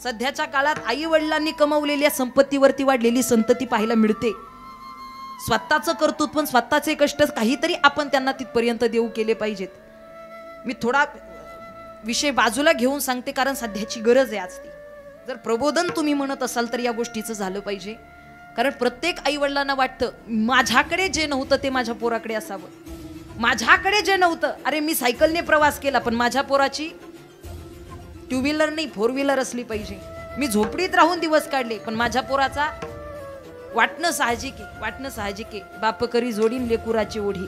सध्याच्या काळात आई वडिलांनी कमवलेल्या संपत्तीवरती वाढलेली संतती पाहायला मिळते. स्वतःचं कर्तृत्व, स्वतःचे कष्ट काहीतरी आपण त्यांना तिथपर्यंत देऊ केले पाहिजेत. मी थोडा विषय बाजूला घेऊन सांगते, कारण सध्याची गरज आहे आज ती. जर प्रबोधन तुम्ही म्हणत असाल तर या गोष्टीचं झालं पाहिजे. कारण प्रत्येक आई वडिलांना वाटतं माझ्याकडे जे नव्हतं ते माझ्या पोराकडे असावं, माझ्याकडे जे नव्हतं, अरे मी सायकलने प्रवास केला पण माझ्या पोराची टू व्हीलर नाही 4 व्हीलर असली पाहिजे. मी झोपडीत राहून दिवस काढले पण माझ्या पोराचा वाटणं साहजिक आहे, वाटणं साहजिक आहे. बाप करी जोडीन लेकुराची ओढी,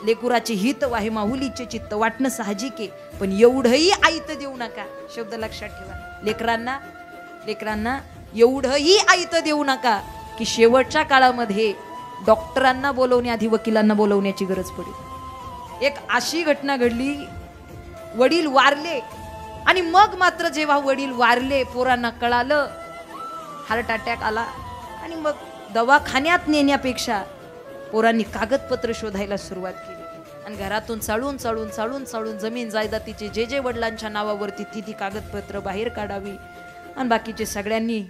लेकुराचे हित वाहे माहुलीचे चित्त, वाटणं साहजिक आहे. पण एवढंही आईत देऊ नका, शब्द लक्षात ठेवा. लेकरांना एवढंही आईत देऊ नका की शेवटच्या काळामध्ये डॉक्टरांना बोलवण्याआधी वकिलांना बोलवण्याची गरज पडेल. एक अशी घटना घडली, वडील वारले आणि मग मात्र जेव्हा वडील वारले पोरांना कळालं, हार्ट अटॅक आला आणि मग दवाखान्यात नेण्यापेक्षा पोरांनी कागदपत्र शोधायला सुरुवात केली. आणि घरातून चाळून जमीन जायदातीचे जे वडिलांच्या नावावरती ती कागदपत्र बाहेर काढावी आणि बाकीचे सगळ्यांनी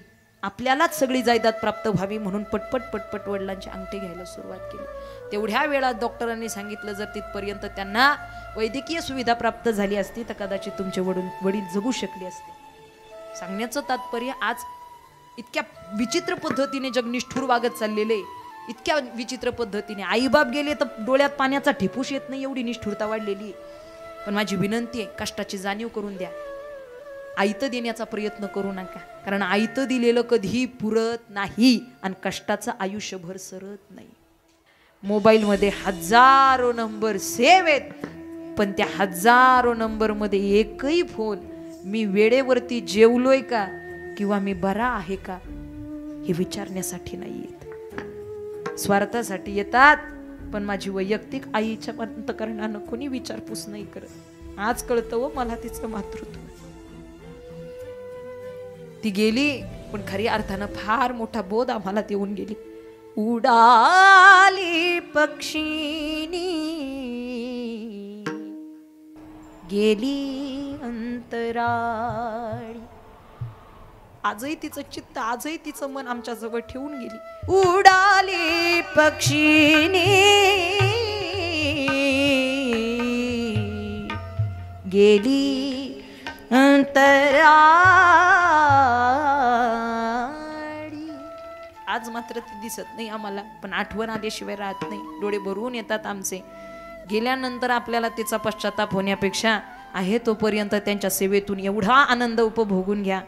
आपल्यालाच सगळी जायदाद प्राप्त व्हावी म्हणून पटपट वडिलांचे अंगठे घ्यायला सुरुवात केली. तेवढ्या वेळात डॉक्टरांनी सांगितलं जर तिथपर्यंत त्यांना वैद्यकीय सुविधा प्राप्त झाली असती तर कदाचित तुमचे वडील जगू शकले असते. सांगण्याचं तात्पर्य आज इतक्या विचित्र पद्धतीने जग निष्ठुर वागत चाललेले, इतक्या विचित्र पद्धतीने आईबाप गेले तर डोळ्यात पाण्याचा ठिपूस येत नाही, एवढी निष्ठुरता वाढलेली. पण माझी विनंती आहे, कष्टाची जाणीव करून द्या. आयत देण्याचा प्रयत्न करू नका, कारण आयत दिलेलं कधीही पुरत नाही आणि कष्टाचं आयुष्यभर सरत नाही. मोबाईलमध्ये हजारो नंबर सेव्ह आहेत, पण त्या हजारो नंबर मध्ये एकही फोन मी वेळेवरती जेवलोय का किंवा मी बरा आहे का हे विचारण्यासाठी नाही येत. स्वार्थासाठी येतात, पण माझी वैयक्तिक आईच्या अंतकरणानं कोणी विचारपूस नाही करत. आज कळतं व मला तिचं मातृत्व. ती गेली पण खरी अर्थानं फार मोठा बोध आम्हाला देऊन गेली. उडाली पक्षीनी गेली अंतराळी. आजही तिचं चित्त, आजही तिचं मन आमच्या जवळ ठेवून गेली. उडाली पक्षीनी गेली अंतराळी. आज मात्र ती दिसत नाही आम्हाला, पण आठवण आल्याशिवाय राहत नाही. डोळे भरून येतात आमचे. गेल्यानंतर आपल्याला तिचा पश्चाताप होण्यापेक्षा आहे तोपर्यंत त्यांच्या सेवेतून एवढा आनंद उपभोगून घ्या.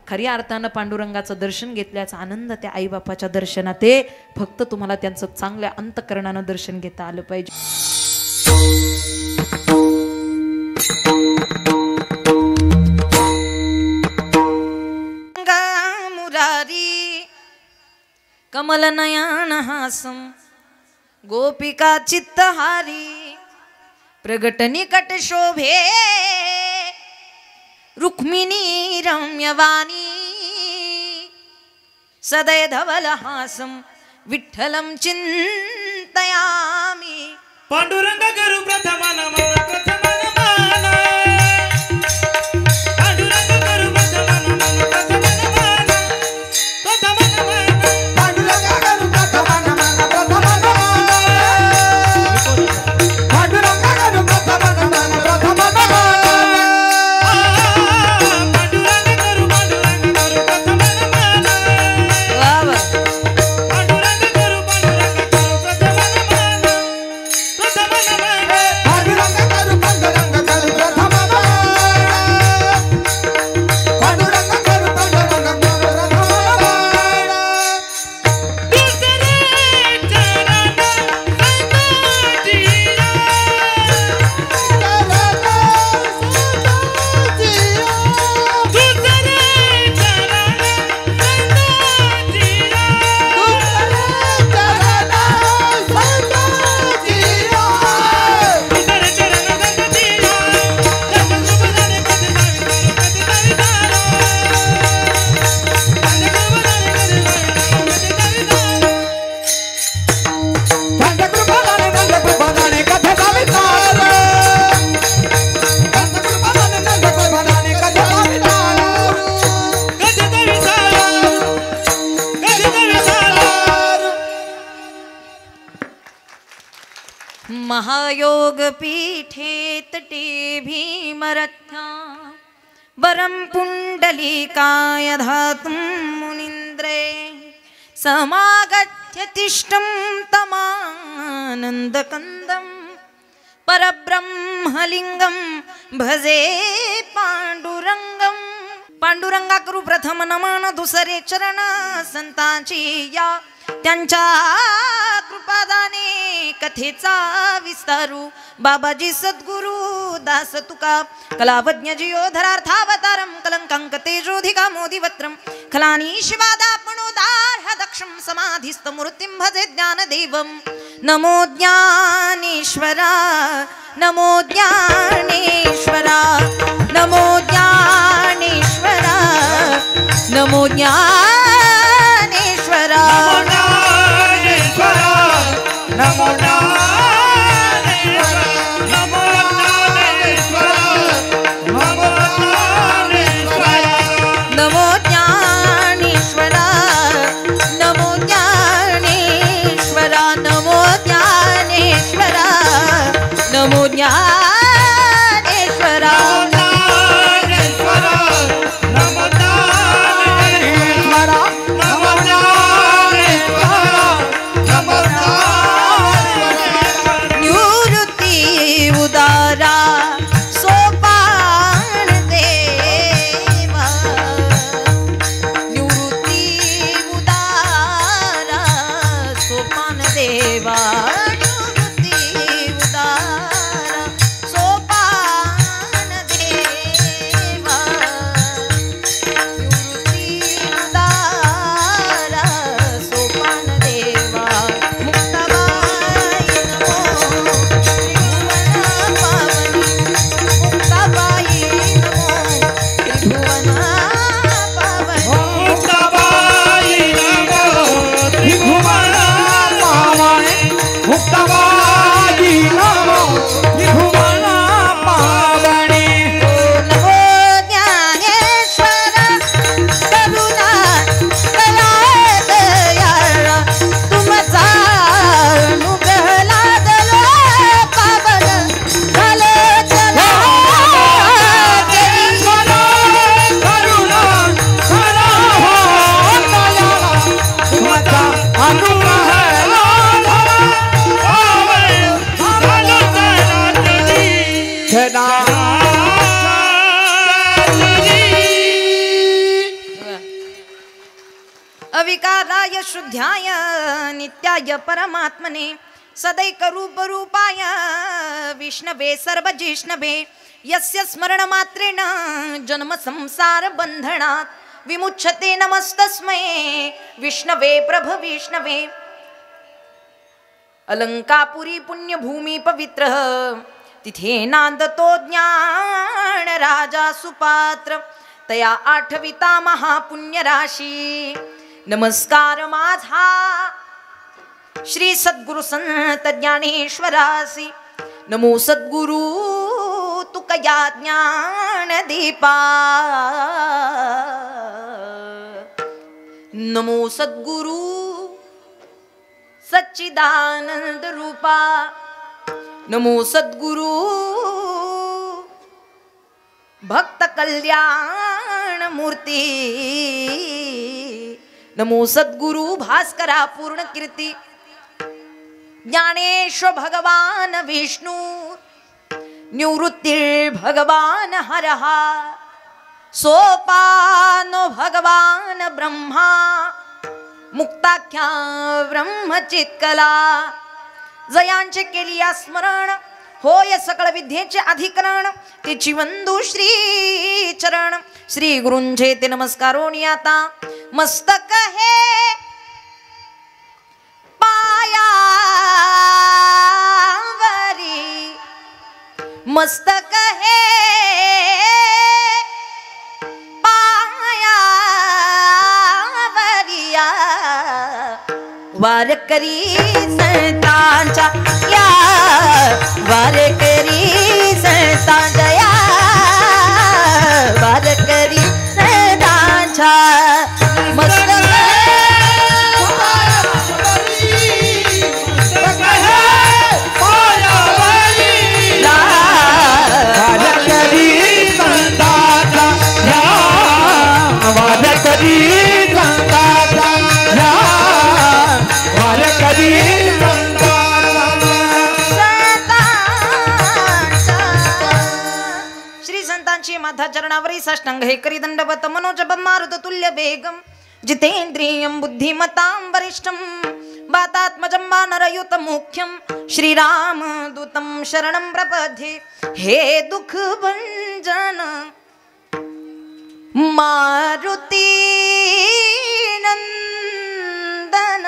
खऱ्या अर्थानं पांडुरंगाचं दर्शन घेतल्याचा आनंद त्या आईबापाच्या दर्शनात आहे. फक्त तुम्हाला त्यांचं चांगल्या अंतःकरणानं दर्शन घेता आलं पाहिजे. मुरारी कमल नयन हासम गोपिका चित्तहारी प्रगट निकट शोभे रुक्मिणी रम्यवाणी सदै धवल हासम विठ्ठलम चिंतयामि. पांडुरंग गुरु प्रथम नमः प्रथम नमः. पांडुरंग गुरु प्रथम नमः प्रथम नमः प्रथम नमः. पांडुरंग गुरु प्रथम नमः प्रथम नमः. पांडुरंग गुरु प्रथम नमः प्रथम नमः. पांडुरंग महायोगपीठे तटे भीमरथ्या वरं पुण्डलीकाय धातुं मुनीन्द्रे समागत्य तिष्ठं तमानन्दकन्दं परब्रह्मलिंगं भजे पांडुरंगम. पांडुरंगा करू प्रथम नमन, दुसरे चरण संतांची या, त्यांच्या कृपादाने कथेचा विस्तारू. बाबाजी सद्गुरु दास तुका कलावज्ञ जियोधरार्थावतारम कलंकांक तेजोधिका मोदिवत्रम खलानी शिवादापणोदार दक्षम समाधिस्थ मूर्तिं भजे ज्ञानदेवम. नमो ज्ञानेश्वरा नमो ज्ञानेश्वरा नमो ज्ञानेश्वरा नमो ज्ञानेश्वरा नमो ज्ञानेश्वरा नमो ज्ञानेश्वरा नमो ज्ञानेश्वरा नमो ज्ञानेश्वरा नमो ज्ञानेश्वरा नमो ज्ञानेश्वरा नमो ज्ञानेश्वरा अविकाराय शुद्ध्याय नित्याय परमात्मने सदैकरूपरूपाय विष्णवे सर्वजिष्णवे यस्य स्मरणमात्रेण जन्म संसार बंधनात् विमुच्यते. नमस्तस्मै विष्णवे प्रभ विष्णवे. अलंकापुरी पुण्यभूमी पवित्र तिथे नांदतो ज्ञान राजा सुपात्र तया आठविता महापुण्य राशी. नमस्कार माझा श्री सद्गुरु संत ज्ञानेश्वरासी. नमो सद्गुरु तुकया ज्ञान दीपा. नमो सद्गुरु सच्चिदानंद रूपा. नमो सद्गुरु भक्त कल्याण मूर्ती. नमो सद्गुरु भास्करा पूर्ण कीर्ती. ज्ञानेश्वर भगवान विष्णु निवृत्तिर भगवान हरहा. सोपानो भगवान ब्रह्मा मुक्ताख्या ब्रह्मचित्कला. जयांचे केली स्मरण होय सकळ विद्येचे अधिकरण. तिची वंदू श्री चरण श्री गुरूंचे ते नमस्कारोनी आता. मस्तक हे पायावरी मस्तक हे पायावरिया. वारकरी संतांच्या या वारकरी संतांच्या या वारकरी संतांच्या मस्तक पाया चरणावरी साष्टांग हे करी दंडवत मनोजपं मारुत तुल्य वेगम जितेंद्रियं बुद्धिमतां वरिष्ठं वातात्मजं वानरयुत मुख्यं श्रीरामदूतं शरणं प्रपद्ये हे दुख भंजन मारुती नंदन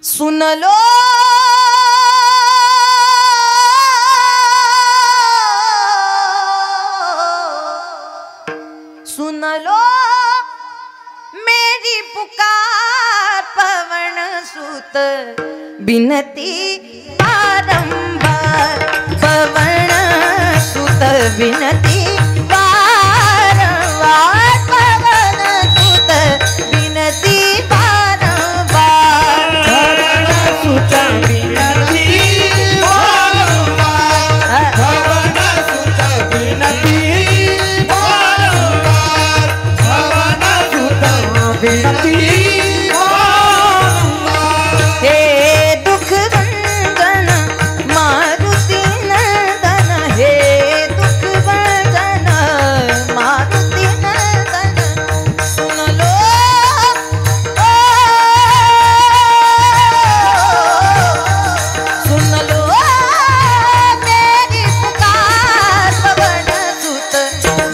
सुन लो सुन लो मेरी पुकार पवन सुत बिनती बारंबार पवन सुत बिनती बारंबार पवन सुत बिनती बारंबार पवन सुत बिनती बारंबार पवन सुत बिनती बारंबार पवन सुत बिनती बारंबार हे दुख भंजन मारुति नंदन हे दुख भंजन मारुति नंदन सुन लो सुन लो मेरी पुकार पवन सुत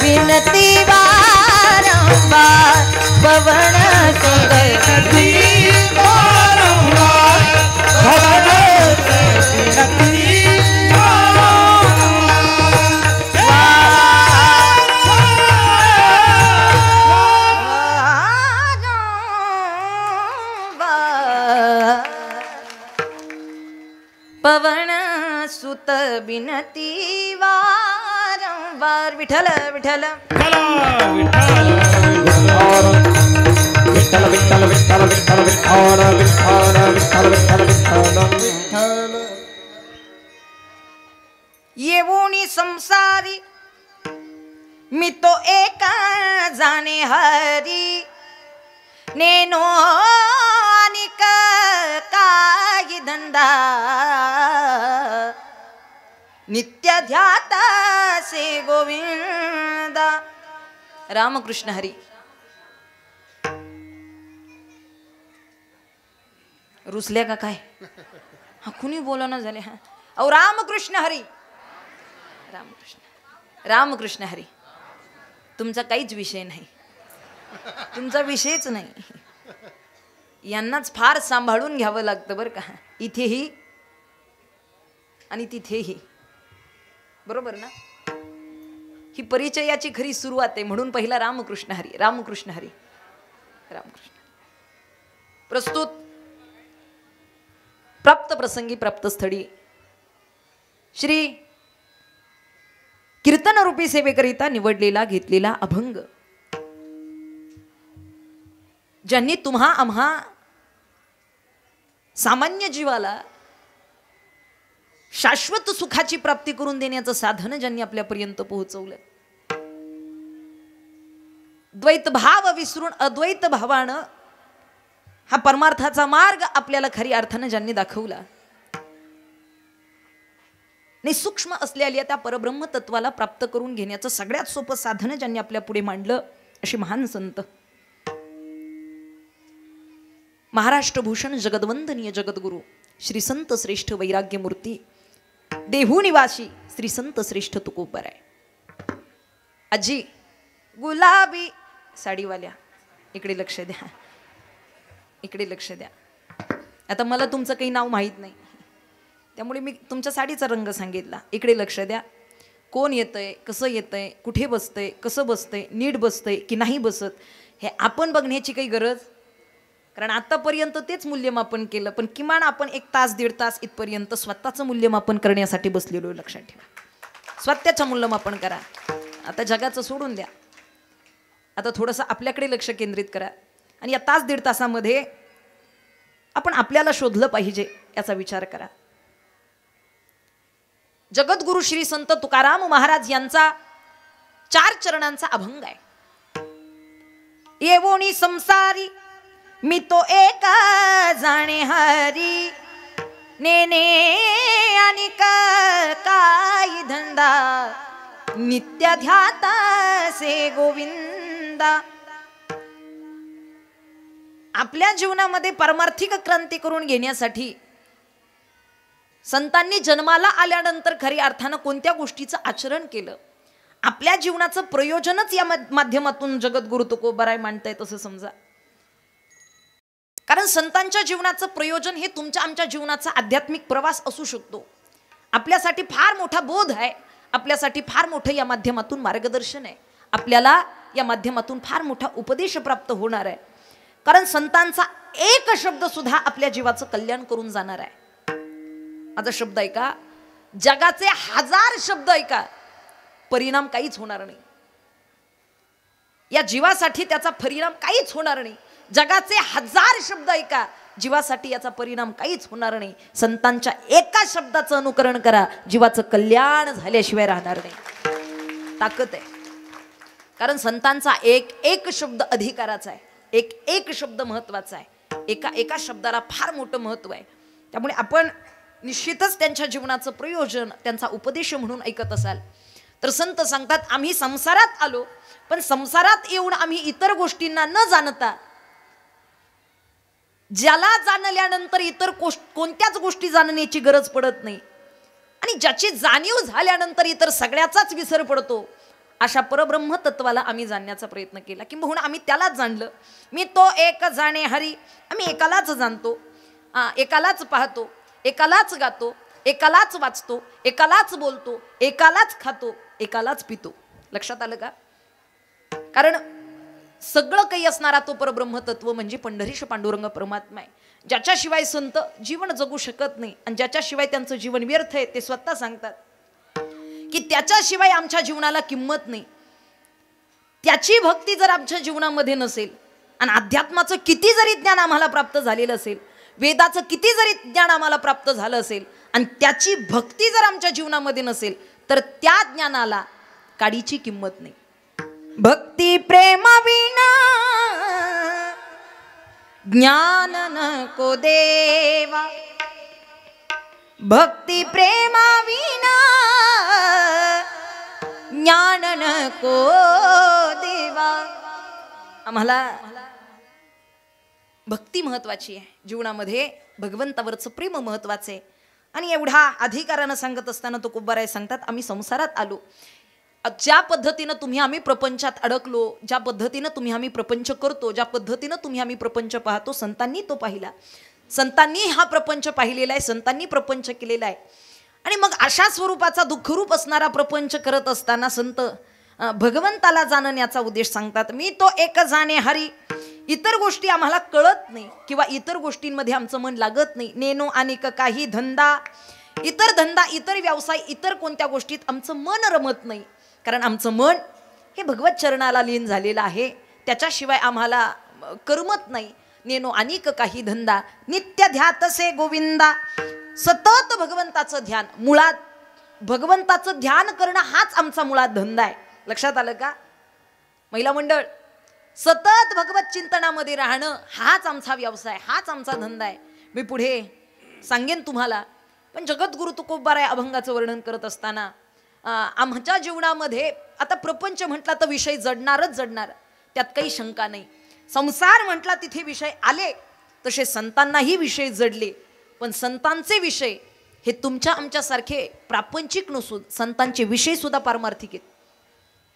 विनती बारंबार पवन सुत बिनती बारंबार पवन सुत बिनती पवन सुत बिनती वारंवार विठल विठल चला विठ्ठल विठ्ठल विठ्ठल विठ्ठल विठ्ठल विठ्ठल विठ्ठल विठ्ठल विठ्ठल विठ्ठल येऊनी संसारी मी तो एका जाणे हरी नेनो अनिक काही धंदा नित्य ध्याता से गोविंदा रामकृष्ण हरी रुसल्या का काय हा कुणी बोलणं झाले हा अहो रामकृष्ण हरी रामकृष्ण हरी तुमचा काहीच विषय नाही तुमचा विषयच नाही यांनाच फार सांभाळून घ्यावं लागतं बरं का इथेही आणि तिथेही बरोबर ना ही परिचयाची खरी सुरुवात आहे म्हणून पहिला रामकृष्ण हरी रामकृष्ण हरी रामकृष्ण प्रस्तुत प्राप्त प्रसंगी प्राप्त स्थळी श्री कीर्तन रूपी सेवेकरिता निवडलेला घेतलेला अभंग ज्यांनी तुम्हा आम्हा सामान्य जीवाला शाश्वत सुखाची प्राप्ती करून देण्याचं साधन ज्यांनी आपल्यापर्यंत पोहोचवलं द्वैत भाव विसरून अद्वैत भावानं हा परमार्थाचा मार्ग आपल्याला खरी अर्थानं ज्यांनी दाखवला आणि सूक्ष्म असलेल्या त्या परब्रह्म तत्वाला प्राप्त करून घेण्याचं सगळ्यात सोपं साधन ज्यांनी आपल्या पुढे मांडलं अशी महान संत महाराष्ट्र भूषण जगदवंदनीय जगद्गुरु श्री संत श्रेष्ठ वैराग्य मूर्ती देहू निवासी श्री संत श्रेष्ठ तुकोबराय आजी गुलाबी साडीवाल्या इकडे लक्ष द्या इकडे लक्ष द्या आता मला तुमचं काही नाव माहीत नाही त्यामुळे मी तुमच्या साडीचा रंग सांगितला इकडे लक्ष द्या कोण येतंय कसं येतंय कुठे बसतंय कसं बसतंय नीट बसतंय की नाही बसत हे आपण बघण्याची काही गरज कारण आतापर्यंत तेच मूल्यमापन केलं पण किमान आपण 1 तास 1.5 तास इथपर्यंत स्वतःचं मूल्यमापन करण्यासाठी बसलेलो लक्षात ठेवा स्वतःचं मूल्यमापन करा आता जगाचं सोडून द्या आता थोडंसं आपल्याकडे लक्ष केंद्रित करा आणि या 1 तास 1.5 तासामध्ये आपण आपल्याला शोधलं पाहिजे याचा विचार करा जगद्गुरु श्री संत तुकाराम महाराज यांचा 4 चरणांचा अभंग आहे येवोनी संसारी मी तो एका जाणे हरी नेने आणि काय धंदा नित्य ध्यातासे गोविंदा. आपल्या जीवनामध्ये पारमार्थिक क्रांती करून घेण्यासाठी संतांनी जन्माला आल्यानंतर खरी अर्थानं कोणत्या गोष्टीचं आचरण केलं, आपल्या जीवनाचं प्रयोजनच या माध्यमातून जगद्गुरु तुकोबाराय मांडताय तसं समजा. कारण संतांच्या जीवनाचं प्रयोजन हे तुमच्या आमच्या जीवनाचा आध्यात्मिक प्रवास असू शकतो. आपल्यासाठी फार मोठा बोध आहे, आपल्यासाठी फार मोठं या माध्यमातून मार्गदर्शन आहे, आपल्याला या माध्यमातून फार मोठा उपदेश प्राप्त होणार आहे. कारण संतांचा एक शब्द सुद्धा आपल्या जीवाचं कल्याण करून जाणार आहे. माझा शब्द ऐका, जगाचे 1000 शब्द ऐका, परिणाम काहीच होणार नाही. या जीवासाठी त्याचा परिणाम काहीच होणार नाही. जगाचे 1000 शब्द ऐका, जीवासाठी याचा परिणाम काहीच होणार नाही. संतांच्या एका शब्दाचं अनुकरण करा, जीवाचं कल्याण झाल्याशिवाय राहणार नाही. ताकद आहे. कारण संतांचा एक शब्द अधिकाराचा आहे, एक शब्द महत्वाचा आहे. एका शब्दाला फार मोठं महत्व आहे. त्यामुळे आपण निश्चितच त्यांच्या जीवनाचं प्रयोजन त्यांचा उपदेश म्हणून ऐकत असाल तर संत सांगतात, आम्ही संसारात आलो, पण संसारात येऊन आम्ही इतर गोष्टींना न जाणता, ज्याला जाणल्यानंतर इतर कोणत्याच गोष्टी जाणण्याची गरज पडत नाही आणि ज्याची जाणीव झाल्यानंतर इतर सगळ्याचाच विसर पडतो, अशा परब्रह्म तत्वाला आम्ही जाणण्याचा प्रयत्न केला. किंबहुना आम्ही त्यालाच जाणलं. मी तो एक जाणे हरी. आम्ही एकालाच जाणतो, एकालाच पाहतो, एकालाच गातो, एकालाच वाचतो, एकालाच बोलतो, एकालाच खातो, एकालाच पितो. लक्षात आलं का? कारण सगळं काही असणारा तो परब्रह्म तत्व म्हणजे पंढरीश पांडुरंग परमात्मा आहे, ज्याच्याशिवाय संत जीवन जगू शकत नाही. आणि ज्याच्याशिवाय त्यांचं जीवन व्यर्थ आहे ते स्वतः सांगतात की त्याच्याशिवाय आमच्या जीवनाला किंमत नाही. त्याची भक्ती जर आमच्या जीवनामध्ये नसेल आणि अध्यात्माचं किती जरी ज्ञान आम्हाला प्राप्त झालेलं असेल, वेदाचं किती जरी ज्ञान आम्हाला प्राप्त झालं असेल आणि त्याची भक्ती जर आमच्या जीवनामध्ये नसेल तर त्या ज्ञानाला काडीची किंमत नाही. भक्ती प्रेमाविना ज्ञान नको देवा, भक्ती प्रेमाविना ज्ञान नको देवा. आम्हाला भक्ती महत्वाची आहे जीवनामध्ये, भगवंतावरचं प्रेम महत्वाचं आहे. आणि एवढा अधिकारानं सांगत असताना तो तुकोबाराय सांगतात, आम्ही संसारात आलो, ज्या पद्धतीनं तुम्ही आम्ही प्रपंचात अडकलो, ज्या पद्धतीनं तुम्ही आम्ही प्रपंच करतो, ज्या पद्धतीनं तुम्ही आम्ही प्रपंच पाहतो, संतांनी तो पाहिला. संतांनी हा प्रपंच पाहिलेला आहे, संतांनी प्रपंच केलेला आहे. आणि मग अशा स्वरूपाचा दुःखरूप असणारा प्रपंच करत असताना संत भगवंताला जाणण्याचा उद्देश सांगतात. मी तो एक जाणे हरी. इतर गोष्टी आम्हाला कळत नाही किंवा इतर गोष्टींमध्ये आमचं मन लागत नाही. नेनो अनेक काही धंदा, इतर व्यवसाय, इतर कोणत्या गोष्टीत आमचं मन रमत नाही. कारण आमचं मन हे भगवत चरणाला लीन झालेलं आहे, त्याच्याशिवाय आम्हाला करमत नाही. नेनो अनेक काही धंदा, नित्य ध्यातसे गोविंदा. सतत भगवंताचं ध्यान, मुळात भगवंताचं ध्यान करणं हाच आमचा मुळात धंदा आहे. लक्षात आलं का महिला मंडळ? सतत भगवत चिंतनामध्ये राहणं हाच आमचा व्यवसाय, हाच आमचा धंदा आहे. मी पुढे सांगेन तुम्हाला. पण जगद्गुरु तुकोबाराय अभंगाचं वर्णन करत असताना आमच्या जीवनामध्ये आता प्रपंच म्हटला तर विषय जडणारच जडणार, त्यात काही शंका नाही. संसार म्हटला तिथे विषय आले, तसे संतांनाही विषय जडले. पण संतांचे विषय हे तुमच्या आमच्यासारखे प्रापंचिक नसून संतांचे विषय सुद्धा पारमार्थिक आहेत.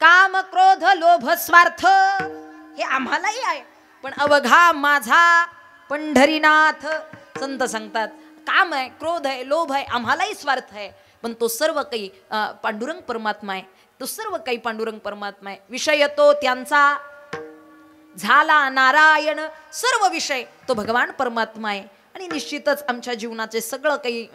काम क्रोध लोभ स्वार्थ हे आम्हालाही आहे, पण अवघा माझा पंढरीनाथ. संत सांगतात काम आहे, क्रोध आहे, लोभ आहे, आम्हालाही स्वार्थ आहे, पण तो सर्व काही पांडुरंग परमात्मा आहे. तो सर्व काही पांडुरंग परमात्मा आहे. विषय तो त्यांचा झाला नारायण, सर्व विषय तो भगवान परमात्मा आहे. आणि निश्चितच आमच्या जीवनाचे सगळं काही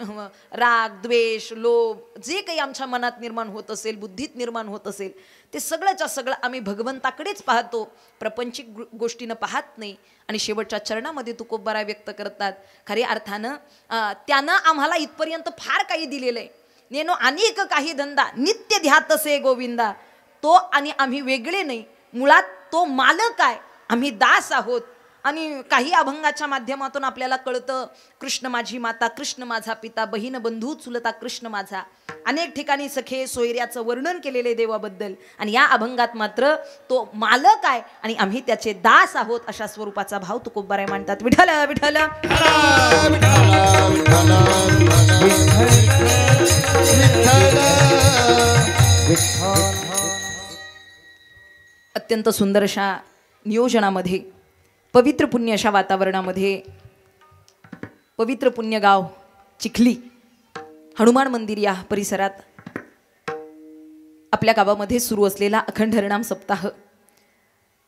राग द्वेष लोभ जे काही आमच्या मनात निर्माण होत असेल, बुद्धीत निर्माण होत असेल, ते सगळंच्या सगळं आम्ही भगवंताकडेच पाहतो, प्रपंचिक गोष्टीनं पाहत नाही. आणि शेवटच्या चरणामध्ये तुकोबाराय व्यक्त करतात, खऱ्या अर्थानं त्यानं आम्हाला इथपर्यंत फार काही दिलेलं आहे. नेनो अनेक काही धंदा, नित्य ध्यातसे गोविंदा. तो आणि आम्ही वेगळे नाही, मुळात तो मालक आहे, आम्ही दास आहोत. आणि काही अभंगाच्या माध्यमातून आपल्याला कळतं, कृष्ण माझी माता, कृष्ण माझा पिता, बहीण बंधू चुलता कृष्ण माझा. अनेक ठिकाणी सखे सोयऱ्याचं वर्णन केलेले देवाबद्दल, आणि या अभंगात मात्र तो मालक आहे आणि आम्ही त्याचे दास आहोत अशा स्वरूपाचा भाव तुकोबाराय मांडतात. विठ्ठल विठ्ठल अत्यंत सुंदर अशा नियोजनामध्ये, पवित्र पुण्य अशा वातावरणामध्ये, पवित्र पुण्य गाव चिखली हनुमान मंदिर या परिसरात आपल्या गावामध्ये सुरू असलेला अखंड हरिनाम सप्ताह,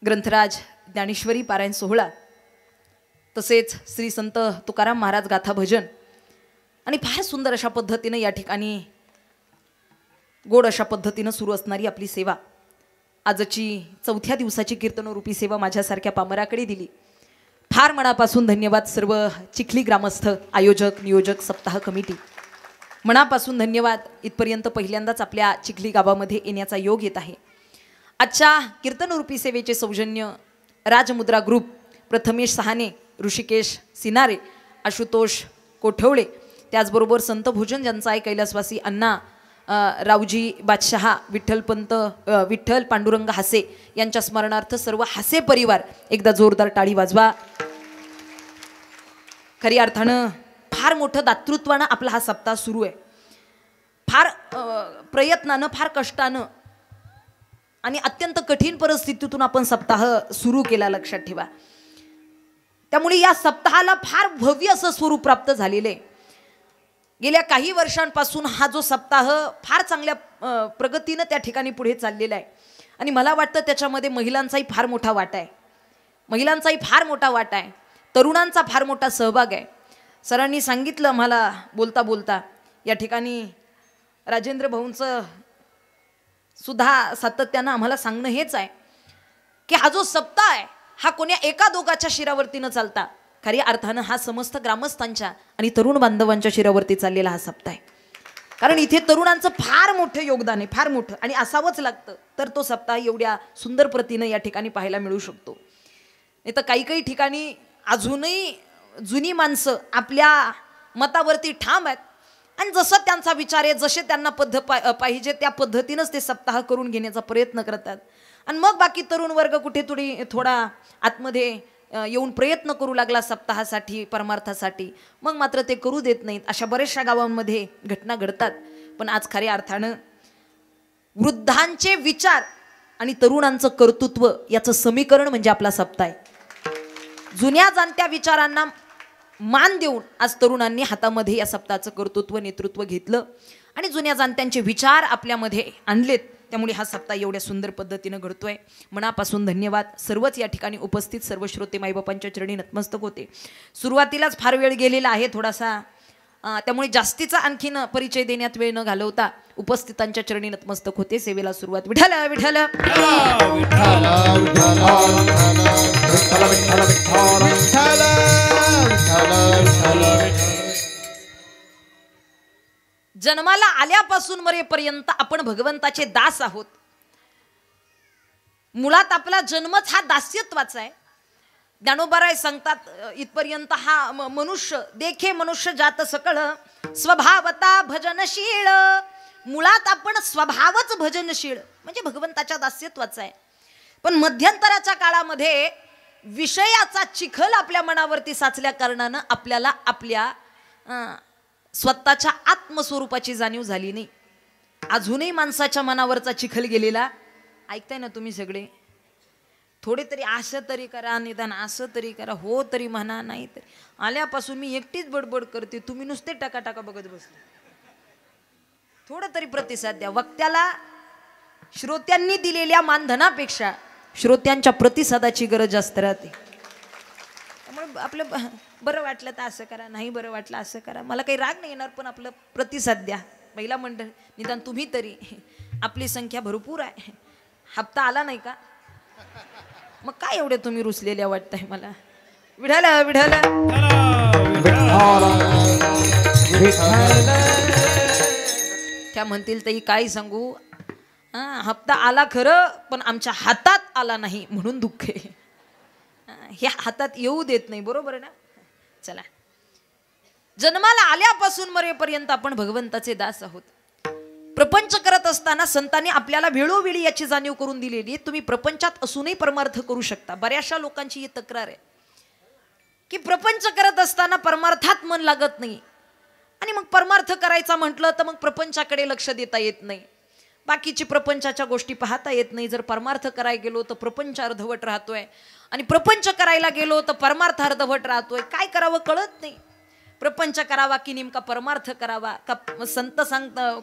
ग्रंथराज ज्ञानेश्वरी पारायण सोहळा, तसेच श्री संत तुकाराम महाराज गाथा भजन आणि फार सुंदर अशा पद्धतीने या ठिकाणी गोड अशा पद्धतीनं सुरू असणारी आपली सेवा, आजची 4थ्या दिवसाची कीर्तनरूपी सेवा माझ्यासारख्या पामराकडे दिली. फार मनापासून धन्यवाद सर्व चिखली ग्रामस्थ, आयोजक, नियोजक, सप्ताह कमिटी, मनापासून धन्यवाद. इथपर्यंत पहिल्यांदाच आपल्या चिखली गावामध्ये येण्याचा योग येत आहे. आजच्या कीर्तनरूपी सेवेचे सौजन्य राजमुद्रा ग्रुप, प्रथमेश सहाने, ऋषिकेश सिनारे, आशुतोष कोठवळे, त्याचबरोबर संत भोजन ज्यांचा आहे कैलासवासी अण्णा रावजी बादशहा, विठ्ठल पांडुरंग हासे यांच्या स्मरणार्थ सर्व हासे परिवार एकदा जोरदार टाळी वाजवा. खरी अर्थानं फार मोठं दातृत्वानं आपला हा सप्ताह सुरू आहे. फार प्रयत्नानं, फार कष्टानं आणि अत्यंत कठीण परिस्थितीतून आपण सप्ताह सुरू केला, लक्षात ठेवा. त्यामुळे या सप्ताहाला फार भव्य असं स्वरूप प्राप्त झालेलं आहे. गेल्या काही वर्षांपासून हा जो सप्ताह फार चांगल्या प्रगतीनं त्या ठिकाणी पुढे चाललेला आहे आणि मला वाटतं त्याच्यामध्ये महिलांचाही फार मोठा वाटा आहे, महिलांचाही फार मोठा वाटा आहे, तरुणांचा फार मोठा सहभाग आहे. सरांनी सांगितलं मला बोलता बोलता, या ठिकाणी राजेंद्र भाऊंचं सुद्धा सातत्यानं आम्हाला सांगणं हेच आहे की हा जो सप्ताह आहे हा कोण्या एका दोघाच्या शिरावरती न चालता खऱ्या अर्थानं हा समस्त ग्रामस्थांच्या आणि तरुण बांधवांच्या शिरावरती चाललेला हा सप्ताह आहे. कारण इथे तरुणांचं फार मोठं योगदान आहे, फार मोठं, आणि असावंच लागतं तर तो सप्ताह एवढ्या सुंदर प्रतीनं या ठिकाणी पाहायला मिळू शकतो. नाही तर काही काही ठिकाणी अजूनही जुनी माणसं आपल्या मतावरती ठाम आहेत आणि जसं त्यांचा विचार आहे, जसे त्यांना पाहिजे त्या पद्धतीनंच ते सप्ताह करून घेण्याचा प्रयत्न करतात. आणि मग बाकी तरुण वर्ग कुठे थोडा आतमध्ये येऊन प्रयत्न करू लागला सप्ताहासाठी, परमार्थासाठी, मग मात्र ते करू देत नाहीत. अशा बऱ्याचशा गावांमध्ये घटना घडतात. पण आज खऱ्या अर्थानं वृद्धांचे विचार आणि तरुणांचं कर्तृत्व याचं समीकरण म्हणजे आपला सप्ताह आहे. जुन्या जाणत्या विचारांना मान देऊन आज तरुणांनी हातामध्ये या सप्ताहाचं कर्तृत्व, नेतृत्व घेतलं आणि जुन्या जाणत्यांचे विचार आपल्यामध्ये आणलेत. त्यामुळे हा सप्ताह एवढ्या सुंदर पद्धतीनं घडतोय. मनापासून धन्यवाद. सर्वच या ठिकाणी उपस्थित सर्व श्रोते माईबापांच्या चरणी नतमस्तक होते. सुरुवातीलाच फार वेळ गेलेला आहे थोडासा, त्यामुळे जास्तीचा आणखीन परिचय देण्यात वेळ न घालवता उपस्थितांच्या चरणी नतमस्तक होते. सेवेला सुरुवात. विठ्ठल विठ्ठल जन्माला आल्यापासून मरेपर्यंत आपण भगवंताचे दास आहोत. मुळात आपला जन्मच हा दास्यत्वाचा आहे. ज्ञानोबाराय सांगतात इथपर्यंत हा मनुष्य देखे मनुष्य जात सकळ स्वभावता भजनशील. मुळात आपण स्वभावच भजनशील म्हणजे भगवंताच्या दास्यत्वाचा आहे. पण मध्यंतराच्या काळामध्ये विषयाचा चिखल आपल्या मनावरती साचल्या कारणानं आपल्याला आपल्या स्वतःच्या आत्मस्वरूपाची जाणीव झाली नाही. अजूनही माणसाच्या मनावरचा चिखल गेलेला. ऐकताय ना तुम्ही सगळे? थोडे तरी असं तरी करा, निदान असं तरी करा, हो तरी म्हणा, नाही तरी. आल्यापासून मी एकटीच बडबड करते, तुम्ही नुसते टाका बघत बसले. थोडं तरी प्रतिसाद द्या. वक्त्याला श्रोत्यांनी दिलेल्या मानधनापेक्षा श्रोत्यांच्या प्रतिसादाची गरज जास्त राहते. त्यामुळे आपलं बरं वाटलं तर असं करा, नाही बरं वाटलं असं करा, मला काही राग नाही येणार, पण आपलं प्रतिसाद द्या. महिला मंडळ निदान तुम्ही तरी, आपली संख्या भरपूर आहे. हप्ता आला नाही का? मग काय एवढे तुम्ही रुसलेल्या वाटताय मला. विढाल विढाल क्या म्हणतील ताई, काय सांगू, हप्ता आला खरं पण आमच्या हातात आला नाही म्हणून दुःख आहे. हे हातात येऊ देत नाही, बरोबर आहे ना. चला, जन्माला आल्यापासून मरेपर्यंत आपण भगवंताचे दास आहोत. प्रपंच करत असताना संतांनी आपल्याला वेळोवेळी याची जाणीव करून दिलेली आहे. तुम्ही प्रपंचात असूनही परमार्थ करू शकता. बऱ्याचशा लोकांची ही तक्रार आहे की प्रपंच करत असताना परमार्थात मन लागत नाही आणि मग परमार्थ करायचा म्हटलं तर मग प्रपंचाकडे लक्ष देता येत नाही, बाकीची प्रपंचाच्या गोष्टी पाहता येत नाही. जर परमार्थ करायला गेलो तर प्रपंच अर्धवट राहतोय आणि प्रपंच करायला गेलो तर परमार्थ अर्धवट राहतोय. काय करावं कळत नाही. प्रपंच करावा की नेमका परमार्थ करावा का? संत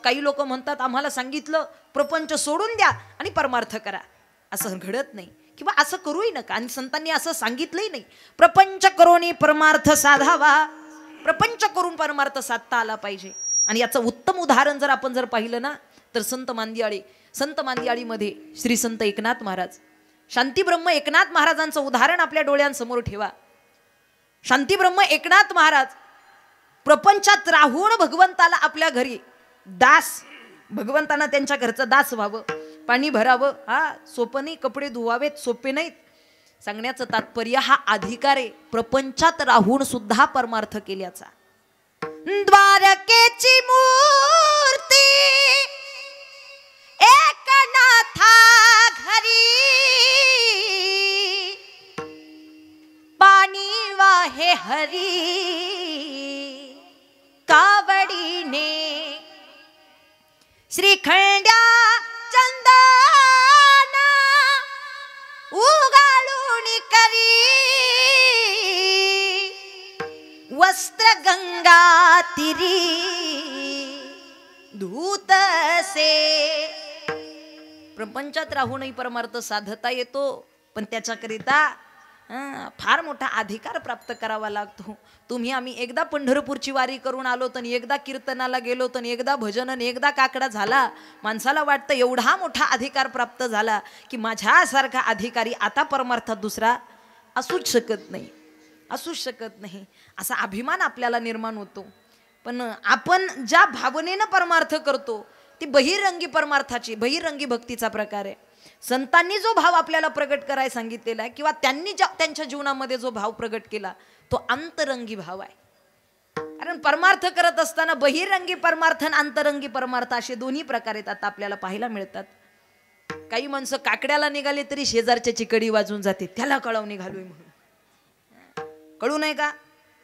काही लोक म्हणतात आम्हाला सांगितलं प्रपंच सोडून द्या आणि परमार्थ करा. असं घडत नाही किंवा असं करूही नका आणि संतांनी असं सांगितलंही नाही. प्रपंच करून परमार्थ साधावा, प्रपंच करून परमार्थ साधता आला पाहिजे. आणि याचं उत्तम उदाहरण जर आपण पाहिलं ना तर संत मांदियाळीमध्ये श्री संत एकनाथ महाराज, शांतीब्रह्म एकनाथ महाराजांचं उदाहरण आपल्या डोळ्यांसमोर ठेवा. शांतीब्रह्म एकनाथ महाराज प्रपंचात राहून भगवंताला आपल्या घरी दास, भगवंतांना त्यांच्या घरचं दास व्हावं, पाणी भरावं, सोपं नाही, कपडे धुवावेत सोपे नाहीत. सांगण्याचं तात्पर्य हा अधिकार आहे प्रपंचात राहून सुद्धा परमार्थ केल्याचा. द्वारकेची मूर्ती एकनाथा घरी, पाणी वाहे हरी कावडीने, श्रीखंड्या चंदन उगाळून करी, वस्त्र गंगा तिरी धूतसे. प्रपंचात राहूनही परमार्थ साधता येतो, पण त्याच्याकरिता फार मोठा अधिकार प्राप्त करावा लागतो. आम्ही एकदा पंढरपूरची वारी करून आलो तर एकदा कीर्तनाला गेलो तर एकदा भजन आणि एकदा काकडा झाला. माणसाला वाटतं एवढा मोठा अधिकार प्राप्त झाला की माझ्यासारखा अधिकारी आता परमार्थात दुसरा असूच शकत नाही, असा अभिमान आपल्याला निर्माण होतो. पण आपण ज्या भावनेनं परमार्थ करतो ती बहिरंगी परमार्थाची, बहिरंगी भक्तीचा प्रकार आहे. संतांनी जो भाव आपल्याला प्रगट करायला सांगितलेला आहे किंवा त्यांनी त्यांच्या जीवनामध्ये जो भाव प्रगट केला तो अंतरंगी भाव आहे. कारण परमार्थ करत असताना बहिरंगी परमार्थ आणि अंतरंगी परमार्थ असे दोन्ही प्रकार आहेत आता आपल्याला पाहायला मिळतात. काही माणसं काकड्याला निघाले तरी शेजारच्या कडी वाजून जाते, त्याला कळाव निघालोय म्हणून. कळू नये का?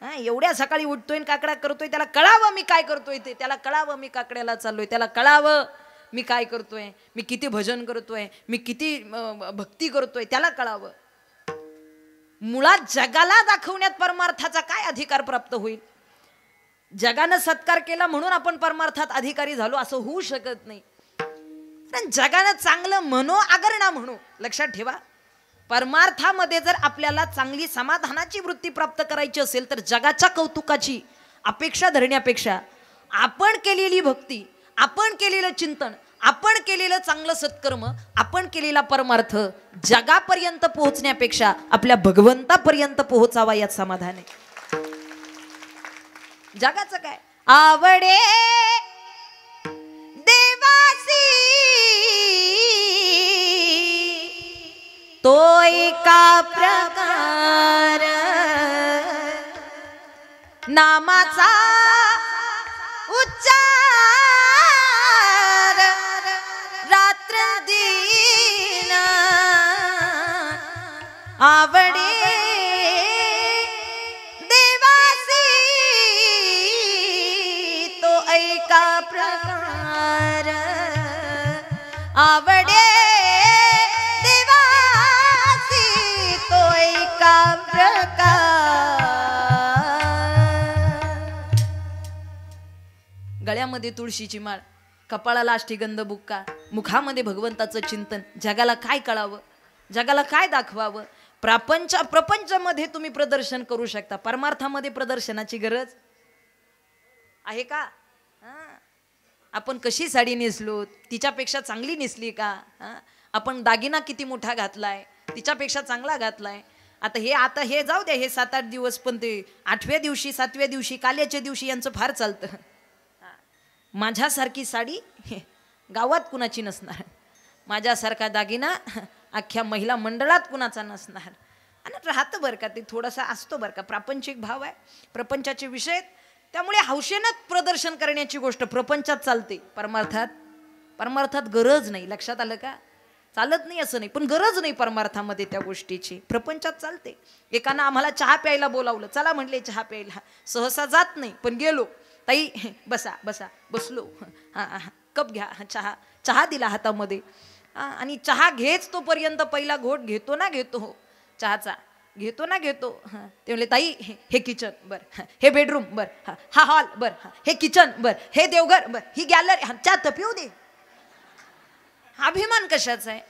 एवढ्या सकाळी उठतोय काकडा करतोय, त्याला कळावं मी काय करतोय ते, त्याला कळावं मी काकड्याला चाललोय, त्याला कळावं मी काय करतोय, मी किती भजन करतोय, मी किती भक्ती करतोय, त्याला कळावं. मुळात जगाला दाखवण्यात परमार्थाचा काय अधिकार प्राप्त होईल? जगानं सत्कार केला म्हणून आपण परमार्थात अधिकारी झालो असं होऊ शकत नाही. पण जगानं चांगलं म्हणो अगर ना म्हणो, लक्षात ठेवा, परमार्थामध्ये जर आपल्याला चांगली समाधानाची वृत्ती प्राप्त करायची असेल तर जगाच्या कौतुकाची अपेक्षा धरण्यापेक्षा आपण केलेली भक्ती, आपण केलेलं चिंतन, आपण केलेलं चांगलं सत्कर्म, आपण केलेला परमार्थ जगापर्यंत पोहोचण्यापेक्षा आपल्या भगवंतापर्यंत पोहोचावा यात समाधान आहे. जगाचं काय आवडे देवासी तो एका प्रकार नामाचा उच्चार रात्र दिन आवडे देवासी तो ऐका प्रकार आवडे देवासी तो ऐका प्रकार. गळ्यामध्ये तुळशीची माळ, कपाळाला अष्टगंध बुक्का, मुखामध्ये भगवंताचं चिंतन. जगाला काय कळावं, जगाला काय दाखवावं? प्रपंचामध्ये तुम्ही प्रदर्शन करू शकता, परमार्थामध्ये प्रदर्शनाची गरज आहे का? आपण कशी साडी नेसलो तिच्यापेक्षा चांगली नेसली का? आपण दागिना किती मोठा घातलाय तिच्यापेक्षा चांगला घातलाय. आता हे जाऊ द्या, हे 7-8 दिवस, पण ते 8व्या दिवशी 7व्या दिवशी काल्याच्या दिवशी यांचं फार चालतं. माझ्यासारखी साडी गावात कुणाची नसणार, माझ्यासारखा दागिना अख्ख्या महिला मंडळात कुणाचा नसणार. आणि राहतं बरं का, ते थोडासा असतो बरं का, प्रापंचिक भाव आहे, प्रपंचाचे विषय, त्यामुळे हौशेनं प्रदर्शन करण्याची गोष्ट प्रपंचात चालते, परमार्थात परमार्थात गरज नाही, लक्षात आलं का? चालत नाही असं नाही, पण गरज नाही परमार्थामध्ये त्या गोष्टीची, प्रपंचात चालते. एकानं आम्हाला चहा प्यायला बोलावलं, चला म्हटले चहा प्यायला, सहसा जात नाही पण गेलो. ताई बसा बसा, बसलो, हां कप घ्या, चहा चहा दिला हातामध्ये, आणि चहा घेच तोपर्यंत पहिला घोट घेतो ना घेतो चहाचा, घेतो ना घेतो, ते म्हणले ताई हे किचन बर, हे बेडरूम बर, हा हॉल बर, हे किचन बर, हे देवघर बर, ही गॅलरी, चहा तपिऊ दे. अभिमान कशाचा आहे?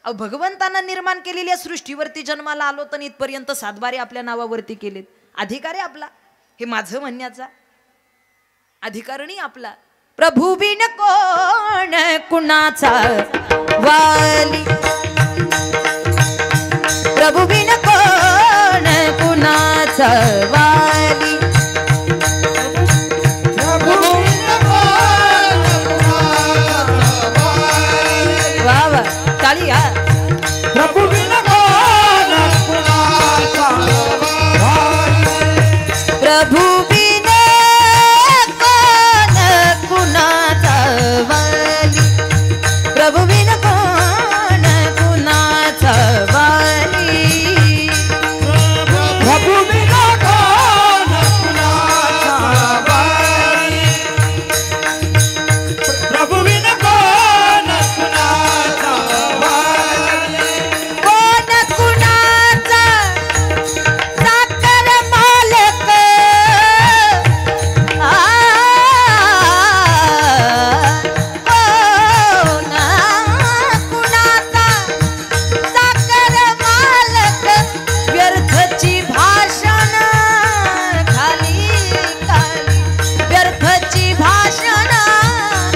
अहो भगवंतानं निर्माण केलेल्या सृष्टीवरती जन्माला आलो तर इथपर्यंत सातबारे आपल्या नावावरती केलेत. अधिकार आहे आपला, हे माझं म्हणण्याचा अधिकार नाही आपला. प्रभू बिन कोण कुणाचा वाली, प्रभू बिन कोण कुणाचा वाली, वा वा टाळी हा. प्रभू बिन कोण कुणाचा वाली, प्रभू बिन कोण कुणाचा वाली, प्रभू बिन कोण कुणाचा वाली, प्रभू बिन कोण कुणाचा वाली, प्रभू बिन कोण कुणाचा वाली, कोण कुणाचा साखर मालक, कोण कुणाचा साखर मालक, व्यर्थची भाषण खाली खाली, व्यर्थची भाषण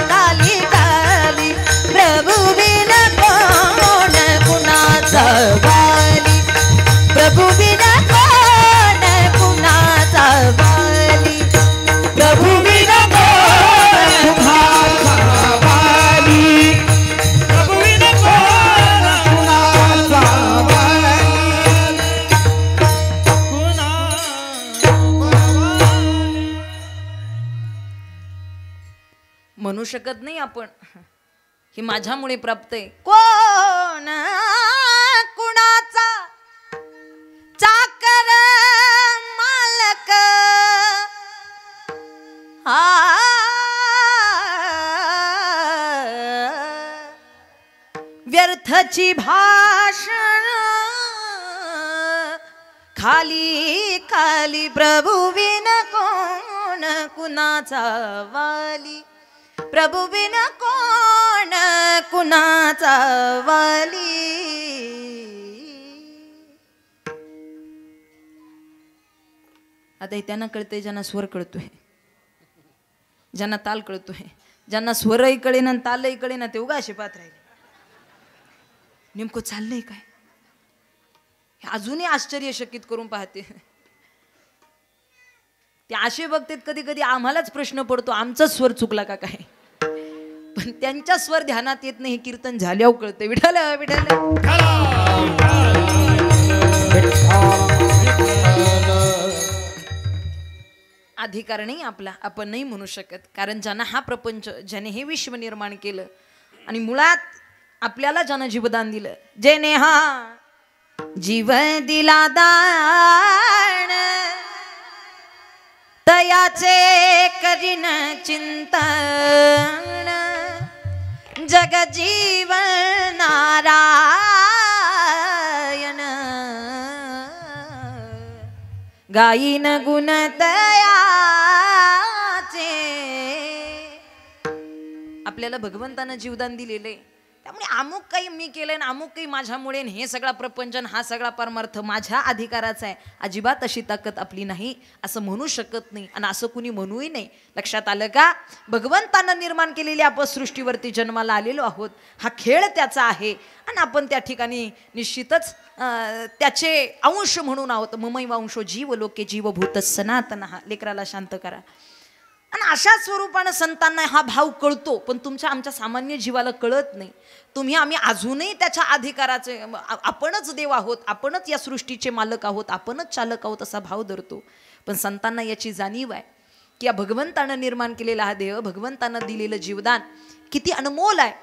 खाली खाली, प्रभू बिन कोण कुणाचा वाली, प्रभू बिन कोण कुणाचा वाली, प्रभू बिन कोण कुणाचा वाली, प्रभू बिन कोण कुणाचा वाली, म्हणू शकत नाही आपण हे माझ्यामुळे प्राप्त आहे. कोण कुणाचा चाकर मालक, व्यर्थची भाषण खाली खाली, प्रभू बिन कोण कुणाचा वाली, प्रभू बिन कोण कुणाचा वाली. आता हे त्यांना कळतंय ज्यांना स्वर कळतोय, ज्यांना ताल कळतोय, ज्यांना स्वरही कळेना आणि तालही कळेना ते उगा असे पाहत राहिले. नेमकं चाललंय काय हे अजूनही आश्चर्यचकित करून पाहते. ते असे बघतेत कधी कधी आम्हालाच प्रश्न पडतो आमचा स्वर चुकला का काय, पण त्यांच्या स्वर ध्यानात येत नाही. हे कीर्तन झाल्यावर कळते. विठ्ठल विठ्ठल. अधिकार नाही आपला, आपण नाही म्हणू शकत. कारण ज्यानं हा प्रपंच, ज्याने हे विश्व निर्माण केलं आणि मुळात आपल्याला ज्यानं जीवदान दिलं, जेने हा जीव दिला दान, तयाचे करीन चिंतन, जग जीवन नारायण, गायीन गुण तयाचे. आपल्याला भगवंतानं जीवदान दिलेले, त्यामुळे अमुक काही मी केलंय ना अमुक काही माझ्यामुळे, हे सगळा प्रपंचन हा सगळा परमार्थ माझ्या अधिकाराचा आहे, अजिबात अशी ताकद आपली नाही असं म्हणू शकत नाही. आणि असं कुणी म्हणूही नाही. लक्षात आलं का? भगवंतानं निर्माण केलेल्या आपण सृष्टीवरती जन्माला आलेलो आहोत. हा खेळ त्याचा आहे आणि आपण त्या ठिकाणी निश्चितच त्याचे अंश म्हणून आहोत. ममैव अंशो जीव लोके जीवभूत सनातन. हा लेकराला शांत करा. आणि अशा स्वरूपानं संतांना हा भाव कळतो, पण तुमच्या आमच्या सामान्य जीवाला कळत नाही. तुम्ही आम्ही अजूनही त्याच्या अधिकाराचे, आपणच देव आहोत, आपणच या सृष्टीचे मालक आहोत, आपणच चालक आहोत असा भाव धरतो. पण संतांना याची जाणीव आहे की या भगवंतानं निर्माण केलेला हा देह, भगवंतानं दिलेलं जीवदान किती अनमोल आहे.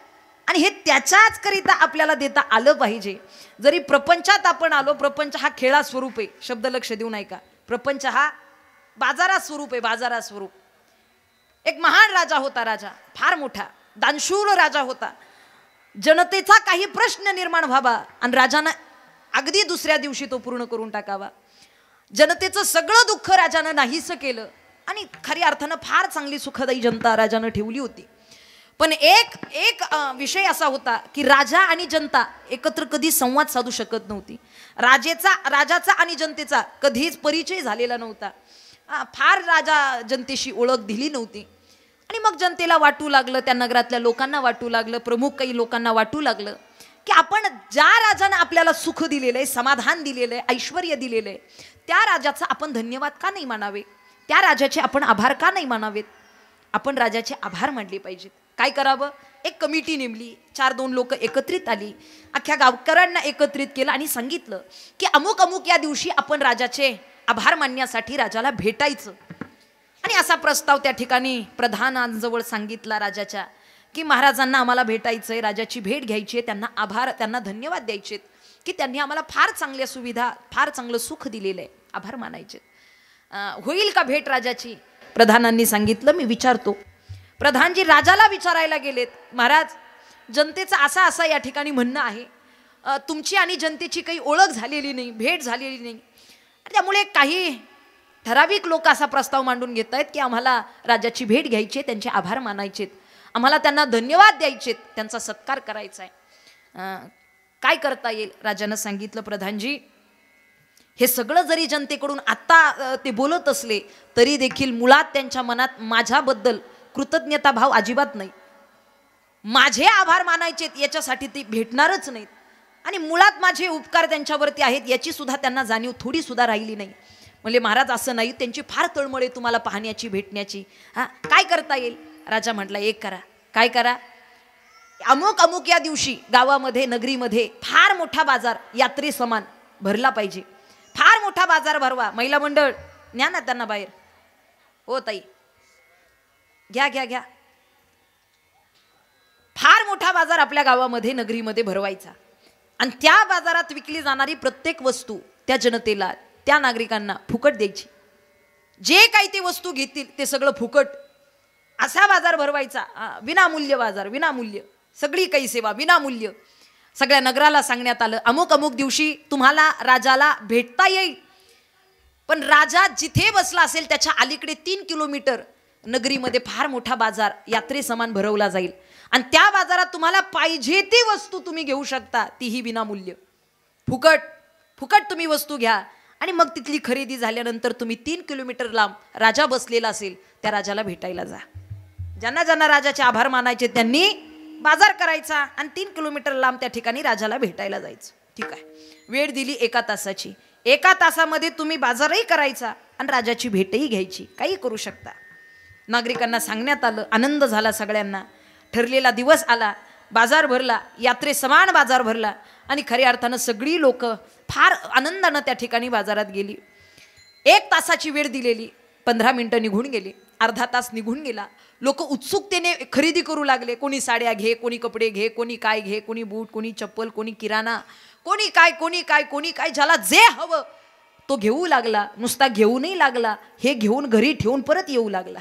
आणि हे त्याच्याच करिता आपल्याला देता आलं पाहिजे. जरी प्रपंचात आपण आलो, प्रपंच हा खेळा स्वरूप आहे, शब्द लक्ष देऊ नाही का. प्रपंच हा बाजारा स्वरूप आहे, बाजारा स्वरूप. एक महान राजा होता, राजा फार मोठा दानशूर राजा होता. जनतेचा काही प्रश्न निर्माण व्हावा आणि राजानं अगदी दुसऱ्या दिवशी तो पूर्ण करून टाकावा. जनतेचं सगळं दुःख राजानं नाहीसं केलं आणि खऱ्या अर्थानं फार चांगली सुखदायी जनता राजानं ठेवली होती. पण एक विषय असा होता की राजा आणि जनता एकत्र कधी संवाद साधू शकत नव्हती. राजाचा आणि जनतेचा कधीच परिचय झालेला नव्हता. फार राजा जनतेशी ओळख दिली नव्हती. आणि मग जनतेला वाटू लागलं, त्या नगरातल्या लोकांना वाटू लागलं, प्रमुख काही लोकांना वाटू लागलं की आपण ज्या राजानं आपल्याला सुख दिलेलं आहे, समाधान दिलेलं आहे, ऐश्वर्य दिलेलं आहे, त्या राजाचा आपण धन्यवाद का नाही मानावे, त्या राजाचे आपण आभार का नाही मानावेत. आपण राजाचे आभार मानले पाहिजेत. काय करावं, एक कमिटी नेमली, 4-2 लोक एकत्रित आली, अख्ख्या गावकऱ्यांना एकत्रित केलं आणि सांगितलं की अमुक अमुक या दिवशी आपण राजाचे आभार मानण्यासाठी राजाला भेटायचं. आणि असा प्रस्ताव त्या ठिकाणी प्रधानांजवळ सांगितला राजाच्या की महाराजांना आम्हाला भेटायचंय, राजाची भेट घ्यायची आहे, त्यांना आभार, त्यांना धन्यवाद द्यायचे की त्यांनी आम्हाला फार चांगल्या सुविधा, फार चांगलं सुख दिलेलं आहे, आभार मानायचे. होईल का भेट राजाची. प्रधानांनी सांगितलं मी विचारतो. प्रधानजी राजाला विचारायला गेलेत, महाराज जनतेचं असा या ठिकाणी म्हणणं आहे, तुमची आणि जनतेची काही ओळख झालेली नाही, भेट झालेली नाही, त्यामुळे काही ठराविक लोक असा प्रस्ताव मांडून घेत आहेत की आम्हाला राजाची भेट घ्यायची, त्यांचे आभार मानायचेत, आम्हाला त्यांना धन्यवाद द्यायचेत, त्यांचा सत्कार करायचा आहे. काय करता येईल. राजानं सांगितलं प्रधानजी हे सगळं जरी जनतेकडून आत्ता ते बोलत असले तरी देखील मुळात त्यांच्या मनात माझ्याबद्दल कृतज्ञता भाव अजिबात नाही. माझे आभार मानायचेत याच्यासाठी ते भेटणारच नाहीत आणि मुळात माझे उपकार त्यांच्यावरती आहेत याची सुद्धा त्यांना जाणीव थोडी सुद्धा राहिली नाही. म्हणजे महाराज असं नाही, त्यांची फार तळमळ आहे तुम्हाला पाहण्याची, भेटण्याची. काय करता येईल. राजा म्हटला एक करा. काय करा. अमुक अमुक या दिवशी गावामध्ये, नगरीमध्ये फार मोठा बाजार यात्रे समान भरला पाहिजे. फार मोठा बाजार भरवा. महिला मंडळ न्या ना त्यांना बाहेर. हो ताई घ्या घ्या घ्या. फार मोठा बाजार आपल्या गावामध्ये, नगरीमध्ये भरवायचा आणि त्या बाजारात विकली जाणारी प्रत्येक वस्तू त्या जनतेला, त्या नागरिकांना फुकट द्यायची. जे काही ते वस्तू घेतील ते सगळं फुकट. असा बाजार भरवायचा. विनामूल्य बाजार, विनामूल्य. सगळी काही सेवा विनामूल्य. सगळ्या नगराला सांगण्यात आलं अमुक अमुक दिवशी तुम्हाला राजाला भेटता येईल, पण राजा जिथे बसला असेल त्याच्या अलीकडे 3 किलोमीटर नगरीमध्ये फार मोठा बाजार यात्रे समान भरवला जाईल आणि त्या बाजारात तुम्हाला पाहिजे ती वस्तू तुम्ही घेऊ शकता, तीही विनामूल्य, फुकट. फुकट तुम्ही वस्तू घ्या आणि मग तिथली खरेदी झाल्यानंतर तुम्ही 3 किलोमीटर लांब राजा बसलेला असेल त्या राजाला भेटायला जा. ज्यांना ज्यांना राजाचे आभार मानायचे त्यांनी बाजार करायचा आणि 3 किलोमीटर लांब त्या ठिकाणी राजाला भेटायला जायचं. ठीक आहे. वेळ दिली 1 तासाची. 1 तासामध्ये तुम्ही बाजारही करायचा आणि राजाची भेटही घ्यायची. काही करू शकता. नागरिकांना सांगण्यात आलं. आनंद झाला सगळ्यांना. ठरलेला दिवस आला. बाजार भरला. यात्रे समान बाजार भरला आणि खऱ्या अर्थानं सगळी लोक फार आनंदानं त्या ठिकाणी बाजारात गेली. 1 तासाची वेळ दिलेली 15 मिनिटं निघून गेली. अर्धा तास निघून गेला. लोक उत्सुकतेने खरेदी करू लागले. कोणी साड्या घे, कोणी कपडे घे, कोणी काय घे, कोणी बूट, कोणी चप्पल, कोणी किराणा, कोणी काय कोणी काय कोणी काय. ज्याला जे हवं तो घेऊ लागला. नुसता घेऊनही लागला, हे घेऊन घरी ठेवून परत येऊ लागला.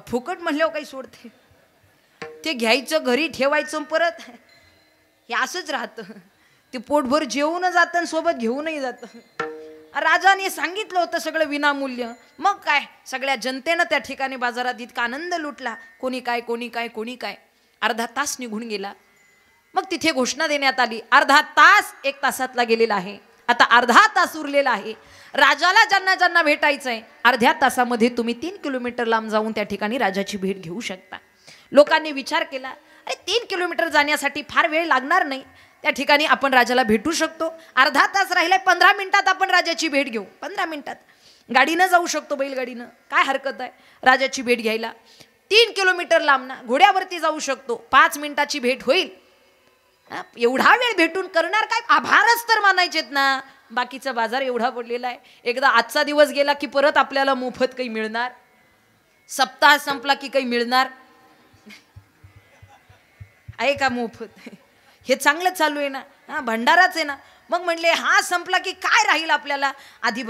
फुकट म्हणल्यावर काही सोडते. ते घ्यायचं, घरी ठेवायचं, परत हे असंच राहतं. ते पोटभर जेवून जातं आणि सोबत घेऊनही जातं. राजाने सांगितलं होतं सगळं विनामूल्य. मग काय सगळ्या जनतेनं त्या ठिकाणी बाजारात इतका आनंद लुटला. कोणी काय कोणी काय कोणी काय. अर्धा तास निघून गेला. मग तिथे घोषणा देण्यात आली अर्धा तास 1 तासातला गेलेला आहे, आता अर्धा तास उरलेला आहे. राजाला ज्यांना ज्यांना भेटायचं आहे अर्ध्या तासामध्ये तुम्ही 3 किलोमीटर लांब जाऊन त्या ठिकाणी राजाची भेट घेऊ शकता. लोकांनी विचार केला अरे 3 किलोमीटर जाण्यासाठी फार वेळ लागणार नाही, त्या ठिकाणी आपण राजाला भेटू शकतो. अर्धा तास राहिलाय, 15 मिनिटात आपण राजाची भेट घेऊ. 15 मिनिटात गाडीनं जाऊ शकतो, बैलगाडीनं, काय हरकत आहे राजाची भेट घ्यायला. 3 किलोमीटर लांब ना, घोड्यावरती जाऊ शकतो. 5 मिनिटाची भेट होईल. एवढा वेळ भेटून करणार काय, आभारच तर मानायचेत ना. बाकीचा बाजार एवढा पडलेला आहे. एकदा आजचा दिवस गेला की परत आपल्याला मोफत काही मिळणार, सप्ताह संपला की काही मिळणार. आहे का मोफत? हे चांगलं चालू आहे ना, हा भंडाराच आहे ना. मग म्हणले हा संपला की काय राहील आपल्याला, आधी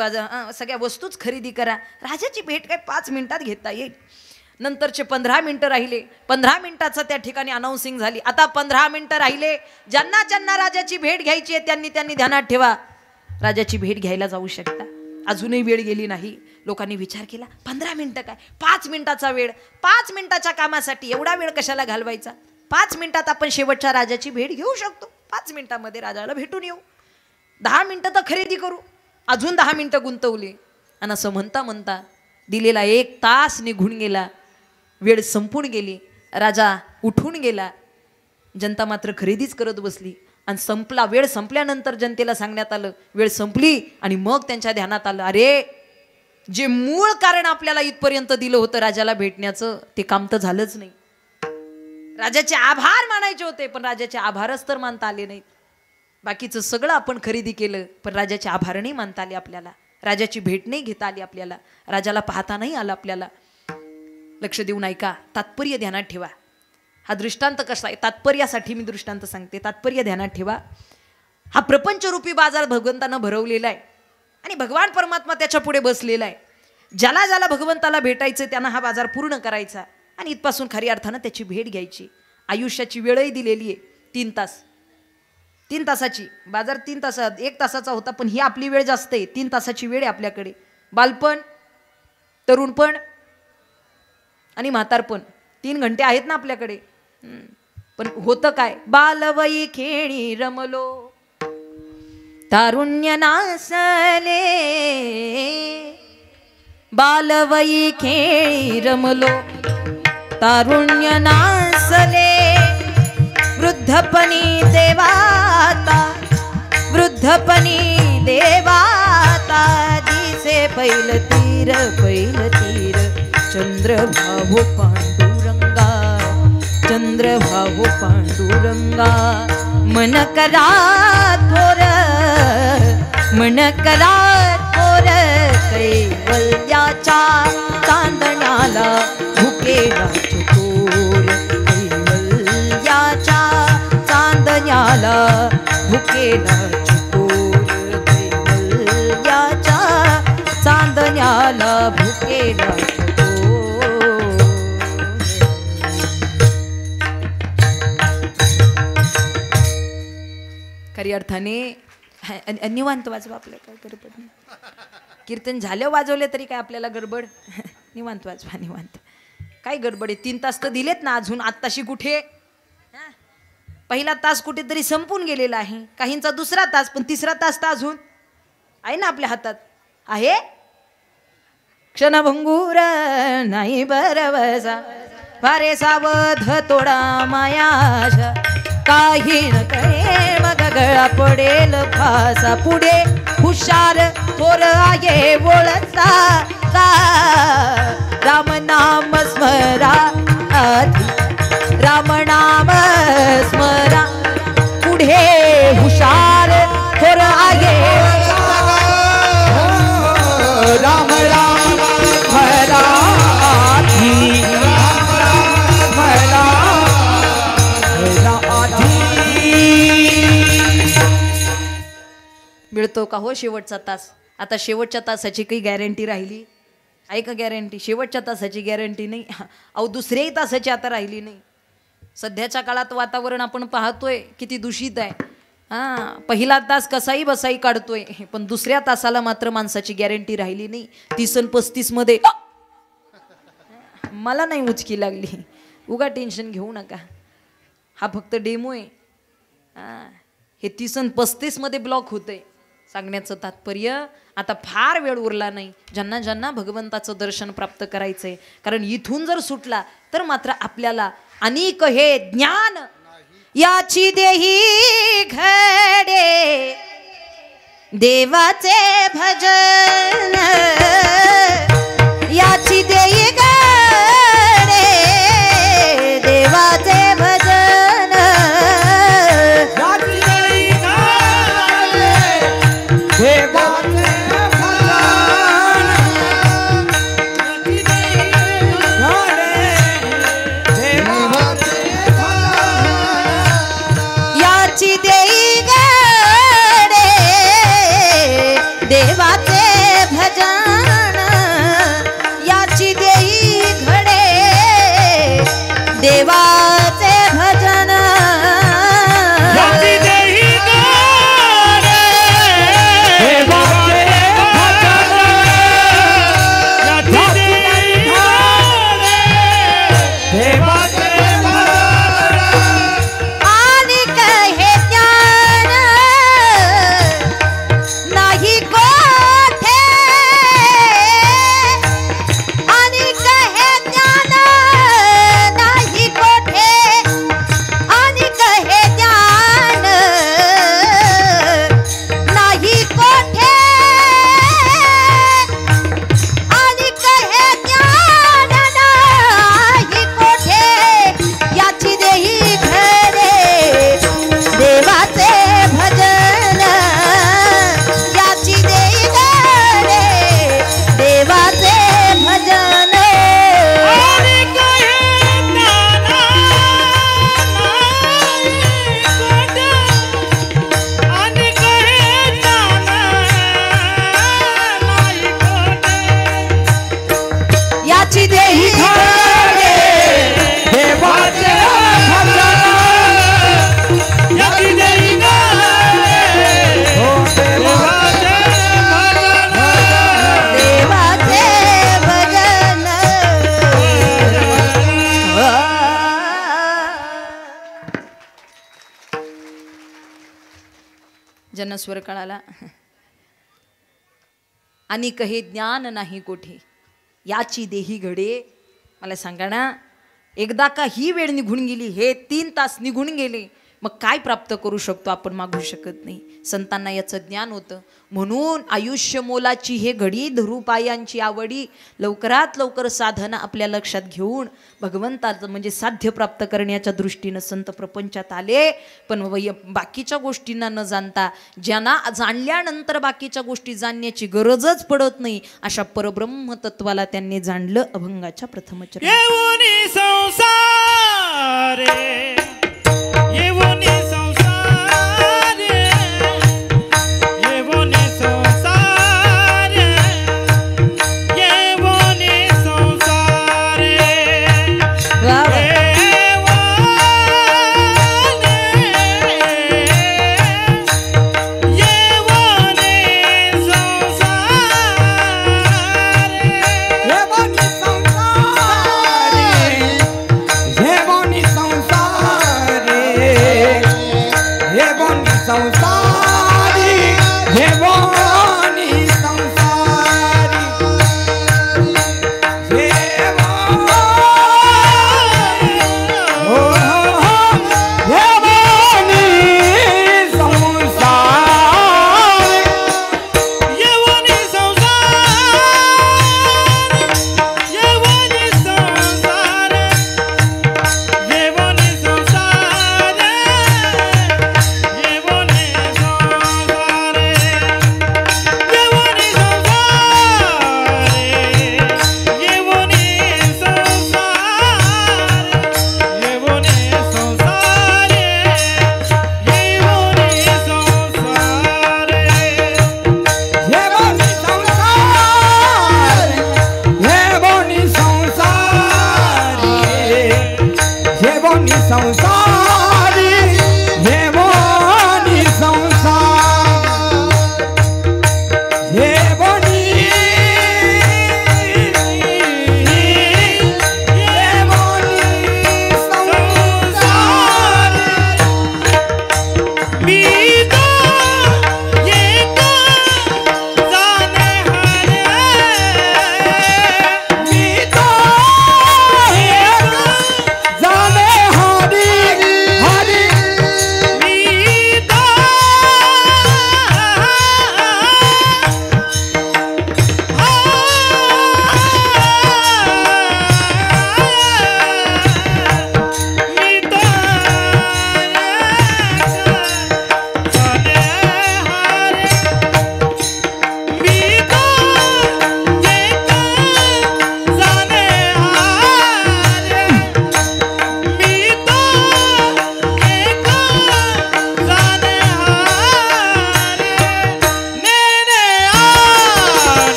सगळ्या वस्तूच खरेदी करा. राजाची भेट काय 5 मिनिटात घेता येईल. नंतरचे 15 मिनिटं राहिले. 15 मिनिटाचं त्या ठिकाणी अनाउन्सिंग झाली. आता 15 मिनिटं राहिले. ज्यांना ज्यांना राजाची भेट घ्यायची आहे त्यांनी त्यांनी ध्यानात ठेवा, राजाची भेट घ्यायला जाऊ शकता. अजूनही वेळ गेली नाही. लोकांनी विचार केला 15 मिनिटं काय, 5 मिनिटाचा वेळ, 5 मिनिटाच्या कामासाठी एवढा वेळ कशाला घालवायचा. 5 मिनिटात आपण शेवटच्या राजाची भेट घेऊ शकतो. 5 मिनिटामध्ये राजाला भेटून येऊ. 10 मिनिटं तर खरेदी करू. अजून 10 मिनिटं गुंतवली आणि असं म्हणता म्हणता दिलेला 1 तास निघून गेला. वेळ संपून गेली. राजा उठून गेला. जनता मात्र खरेदीच करत बसली आणि संपला. वेळ संपल्यानंतर जनतेला सांगण्यात आलं वेळ संपली आणि मग त्यांच्या ध्यानात आलं, अरे जे मूळ कारण आपल्याला इथपर्यंत दिलं होतं राजाला भेटण्याचं, ते काम तर झालंच नाही. राजाचे आभार मानायचे होते पण राजाचे आभारच तर मानता आले नाहीत. बाकीचं सगळं आपण खरेदी केलं पण राजाचे आभार नाही मानता आले आपल्याला. राजाची भेट नाही घेता आली आपल्याला. राजाला पाहता नाही आलं आपल्याला. लक्ष देऊन ऐका, तात्पर्य ध्यानात ठेवा. हा दृष्टांत कसा आहे, तात्पर्यासाठी मी दृष्टांत सांगते. तात्पर्य ध्यानात ठेवा. हा प्रपंचरूपी बाजार भगवंतानं भरवलेला आहे आणि भगवान परमात्मा त्याच्या पुढे बसलेला आहे. ज्याला ज्याला भगवंताला भेटायचं त्यांना हा बाजार पूर्ण करायचा आणि इथपासून खऱ्या अर्थानं त्याची भेट घ्यायची. आयुष्याची वेळही दिलेली आहे 3 तास. 3 तासाची बाजार 3 तासात 1 तासाचा होता पण ही आपली वेळ जास्त आहे. 3 तासाची वेळ आहे आपल्याकडे. बालपण, तरुणपण आणि म्हातारपण 3 घंटे आहेत ना आपल्याकडे. पण होतं काय, बालवयी खेळी रमलो तारुण्य नासले, बालवयी खेळी रमलो तारुण्य नासले, वृद्धपणी देवाता, वृद्धपणी देवाता, दिसे पैल तीर चंद्रभाऊ पांडुरंगा, चंद्रभाऊ पांडुरंगा. मन करा थोर, मन करा थोर, कैवल्याच्या चांदण्याला भुकेला चकोर, कैवल्याच्या चांदण्याला भुकेला चकोर, कैवल्याच्या चांदण्याला भुकेला चकोर. खरी अर्थाने निवांत वाजवा, आपल्या काय गडबड नाही. कीर्तन झालं वाजवले तरी काय आपल्याला गडबड. निवांत वाजवा, निवांत. काय गडबड आहे, 3 तास तर दिलेत ना अजून. आत्ताशी कुठे, पहिला तास कुठेतरी संपून गेलेला आहे. काहींचा 2रा तास, पण 3रा तास तर अजून आहे ना आपल्या हातात. आहे क्षणभंगूर नाही बरवसा, फारे सावध तोडा मायाशा, काही न कळे मग गळा पडेल फासा. पुढे हुशार थोर आहे वळचा, राम नाम स्मरा आधी, राम नाम स्मरा. पुढे हुशार थोर आहे, राम राम स्मरा आधी, मिळतो का हो शेवटचा तास. आता शेवटच्या तासाची काही गॅरंटी राहिली आहे का? गॅरंटी शेवटच्या तासाची गॅरंटी नाही. अहो 2ऱ्याही तासाची आता राहिली नाही. सध्याच्या काळात वातावरण आपण पाहतोय किती दूषित आहे. पहिला तास कसाही बसाई काढतोय पण 2ऱ्या तासाला मात्र माणसाची गॅरंटी राहिली नाही. 30 आणि 35 मध्ये मला नाही उचकी लागली, उगा टेन्शन घेऊ नका. हा फक्त डेमो आहे. हे 30 आणि 35 मध्ये ब्लॉक होतंय. सांगण्याचं तात्पर्य आता फार वेळ उरला नाही ज्यांना ज्यांना भगवंताचं दर्शन प्राप्त करायचंय. कारण इथून जर सुटला तर मात्र आपल्याला अनेक हे ज्ञान याची देही घडे, देवाचे भजन याची देही घडे, देवाचे भजन याची देही घडे, देवाचे भजन, याची देही घडे, देवाचे भजन. सगळ्यांना स्वर कळाला. आणि कहे ज्ञान नाही कोठे याची देही घडे. मला सांगा ना, एकदा का ही वेळ निघून गेली, हे 3 तास निघून गेले, मग काय प्राप्त करू शकतो आपण? मागू शकत नाही. संतांना याचं ज्ञान होतं. म्हणून आयुष्य मोलाची हे घडी धरू पायांची आवडी. लवकरात लवकर साधना आपल्या लक्षात घेऊन भगवंताचं म्हणजे साध्य प्राप्त करण्याच्या दृष्टीनं संत प्रपंचात आले. पण बाकीच्या गोष्टींना न जाणता, ज्यांना जाणल्यानंतर बाकीच्या गोष्टी जाणण्याची गरजच पडत नाही, अशा परब्रह्म तत्वाला त्यांनी जाणलं अभंगाच्या प्रथम चरणी. येऊनी संसारे, येऊनी संसारे, येऊनी संसारे, येऊनी संसारे,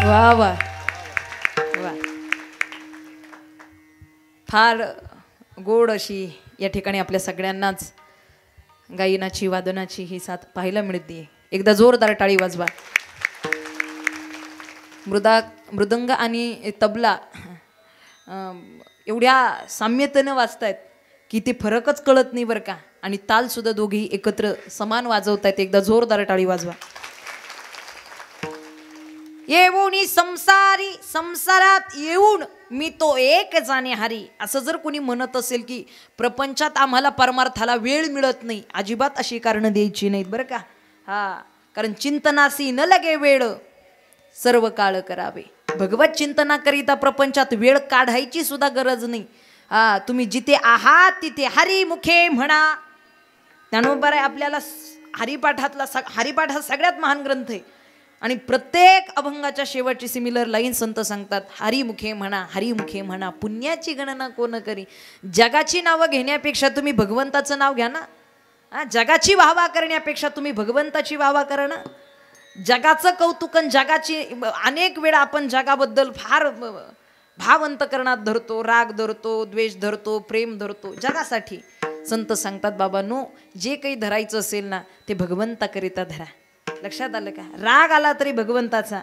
वा वा. फार गोड अशी या ठिकाणी आपल्या सगळ्यांनाच गायनाची वादनाची ही साथ पाहायला मिळते. एकदा जोरदार टाळी वाजवा. मृदंग आणि तबला एवढ्या साम्यतेनं वाजतायत की ते फरकच कळत नाही बरं का. आणि ताल सुद्धा दोघेही एकत्र समान वाजवतायत. एकदा जोरदार टाळी वाजवा. येऊन संसारी, संसारात येऊन मी तो एक जाणे हरी. असं जर कोणी म्हणत असेल की प्रपंचात आम्हाला परमार्थाला वेळ मिळत नाही, अजिबात अशी कारणं द्यायची नाहीत बरं का. कारण चिंतनासी न लगे वेळ सर्व काळ करावे. भगवत चिंतनाकरिता प्रपंचात वेळ काढायची सुद्धा गरज नाही. तुम्ही जिथे आहात तिथे हरिमुखे म्हणा. त्यानुसार आपल्याला हरिपाठ हा सगळ्यात महान ग्रंथ आहे. आणि प्रत्येक अभंगाच्या शेवटची सिमिलर लाईन संत सांगतात, हरिमुखे म्हणा, हरिमुखे म्हणा, पुण्याची गणना कोण करी. जगाची नावं घेण्यापेक्षा तुम्ही भगवंताचं नाव घ्या ना. जगाची वाहवा करण्यापेक्षा तुम्ही भगवंताची वाहवा करा ना. जगाचं कौतुकन जगाची अनेक वेळा आपण जगाबद्दल फार भाव अंतकरणात धरतो, राग धरतो, द्वेष धरतो, प्रेम धरतो जगासाठी. संत सांगतात बाबांनो, जे काही धरायचं असेल ना ते भगवंताकरिता धरा. लक्षात आलं का? राग आला तरी भगवंताचा,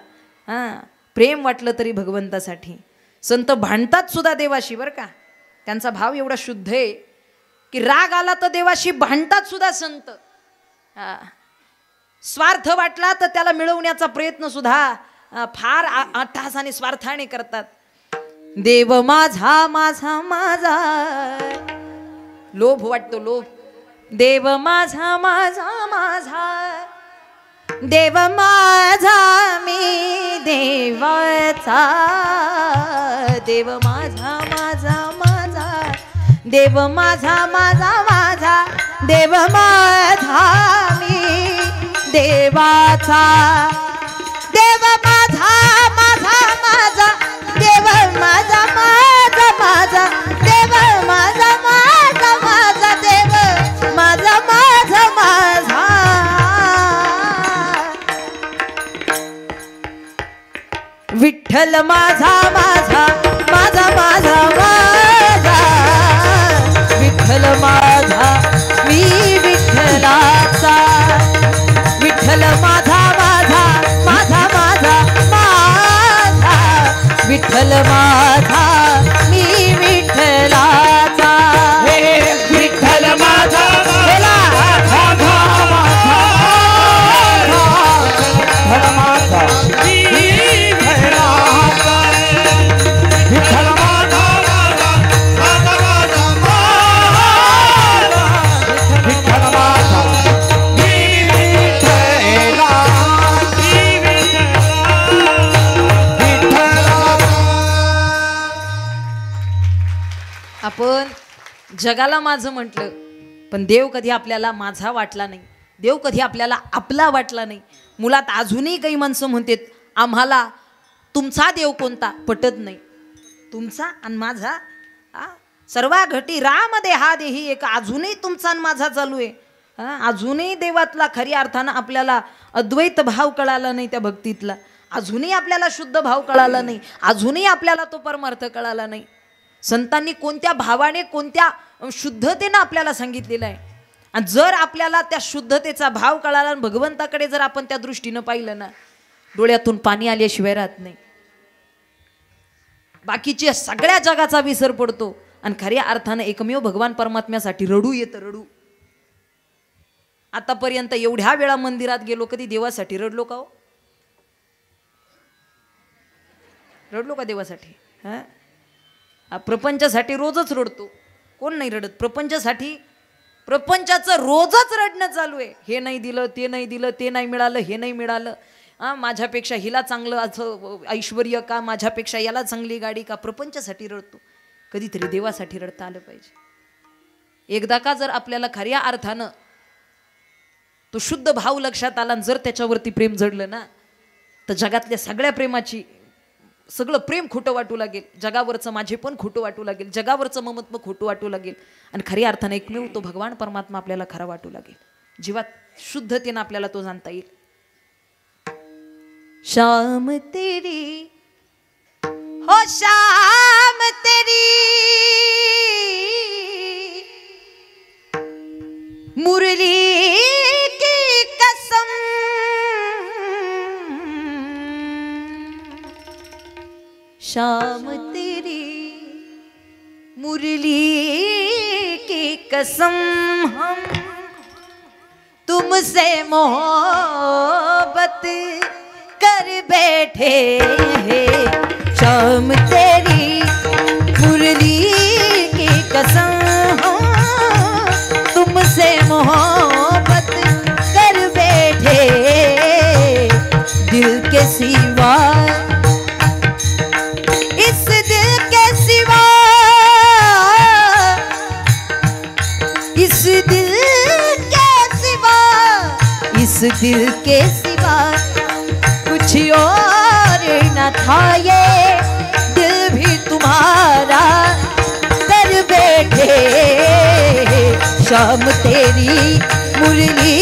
प्रेम वाटलं तरी भगवंतासाठी. संत भांडतात सुद्धा देवाशी बरं का. त्यांचा भाव एवढा शुद्ध आहे की राग आला तर देवाशी भांडतात सुद्धा संत. स्वार्थ वाटला तर त्याला मिळवण्याचा प्रयत्न सुद्धा फार अट्टहासाने स्वार्थाने करतात. देव माझा माझा माझा, लोभ वाटतो लोभ. देव माझा माझा माझा, देव माझा मी देवाचा. देव माझा माझा माझा, देव माझा माझा माझा, देव माझा मी देवाचा. देव माझा माझा माझा, देव माझा माझा माझा, देव माझा माझा माझा, देव माझा माझा माझा. विठ्ठल माझा माझा माझा माझा माझा, विठ्ठल माझा मी विठ्ठलाचा. विठ्ठल माझा माझा माझा माझा माझा, विठ्ठल माझा मी विठ्ठलाचा. विठ्ठल माझा आपण जगाला माझं म्हटलं पण देव कधी आपल्याला माझा वाटला नाही. देव कधी आपल्याला आपला वाटला नाही. मुलात अजूनही काही माणसं म्हणतात आम्हाला तुमचा देव कोणता पटत नाही. तुमचा आणि माझा सर्वा घटी राम देहा देही एक. अजूनही तुमचा आणि माझा चालू आहे. अजूनही देवातला खऱ्या अर्थानं आपल्याला अद्वैत भाव कळाला नाही त्या भक्तीतला. अजूनही आपल्याला शुद्ध भाव कळाला नाही. अजूनही आपल्याला तो परमार्थ कळाला नाही. संतांनी कोणत्या भावाने कोणत्या शुद्धतेनं आपल्याला सांगितलेलं आहे. आणि जर आपल्याला त्या शुद्धतेचा भाव कळाला आणि भगवंताकडे जर आपण त्या दृष्टीनं पाहिलं ना, डोळ्यातून पाणी आल्याशिवाय राहत नाही. बाकीच्या सगळ्या जगाचा विसर पडतो आणि खऱ्या अर्थानं एकमेव भगवान परमात्म्यासाठी रडू येतं. रडू. आतापर्यंत एवढ्या वेळा मंदिरात गेलो, कधी देवासाठी रडलो का हो? रडलो का देवासाठी? प्रपंचासाठी रोजच रडतो. कोण नाही रडत? प्रपंचासाठी प्रपंचाचं रोजच रडणं चालू आहे. हे नाही दिलं, ते नाही दिलं, ते नाही मिळालं, हे नाही मिळालं. माझ्यापेक्षा हिला चांगलं असं ऐश्वर्य का, माझ्यापेक्षा याला चांगली गाडी का. प्रपंचासाठी रडतो. कधीतरी देवासाठी रडता आलं पाहिजे. एकदा का जर आपल्याला खऱ्या अर्थानं तो शुद्ध भाव लक्षात आला, जर त्याच्यावरती प्रेम जडलं ना, तर जगातल्या सगळ्या प्रेमाची सगळं प्रेम खोटं वाटू लागेल. जगावरचं माझे पण खोटं वाटू लागेल. जगावरचं ममत्व खोटं वाटू लागेल. आणि खऱ्या अर्थाने एकमेव तो भगवान परमात्मा आपल्याला खरा वाटू लागेल. जीवात शुद्धतेनं आपल्याला तो जाणता येईल. शाम तेरी हो शाम तेरी मुरली की कसम, शाम तेरी मुरली की कसम, हम तुमसे मोहब्बत कर बैठे हैं. शाम तेरी मुरली की कसम, हम तुमसे मोहब्बत कर बैठे. दिल के सिवा, इस दिल के सिवा, इस दिल के सिवा, इस दिल के सिवा कुछ और न था. ये दिल भी तुम्हारा कर बैठे. शाम तेरी मुरली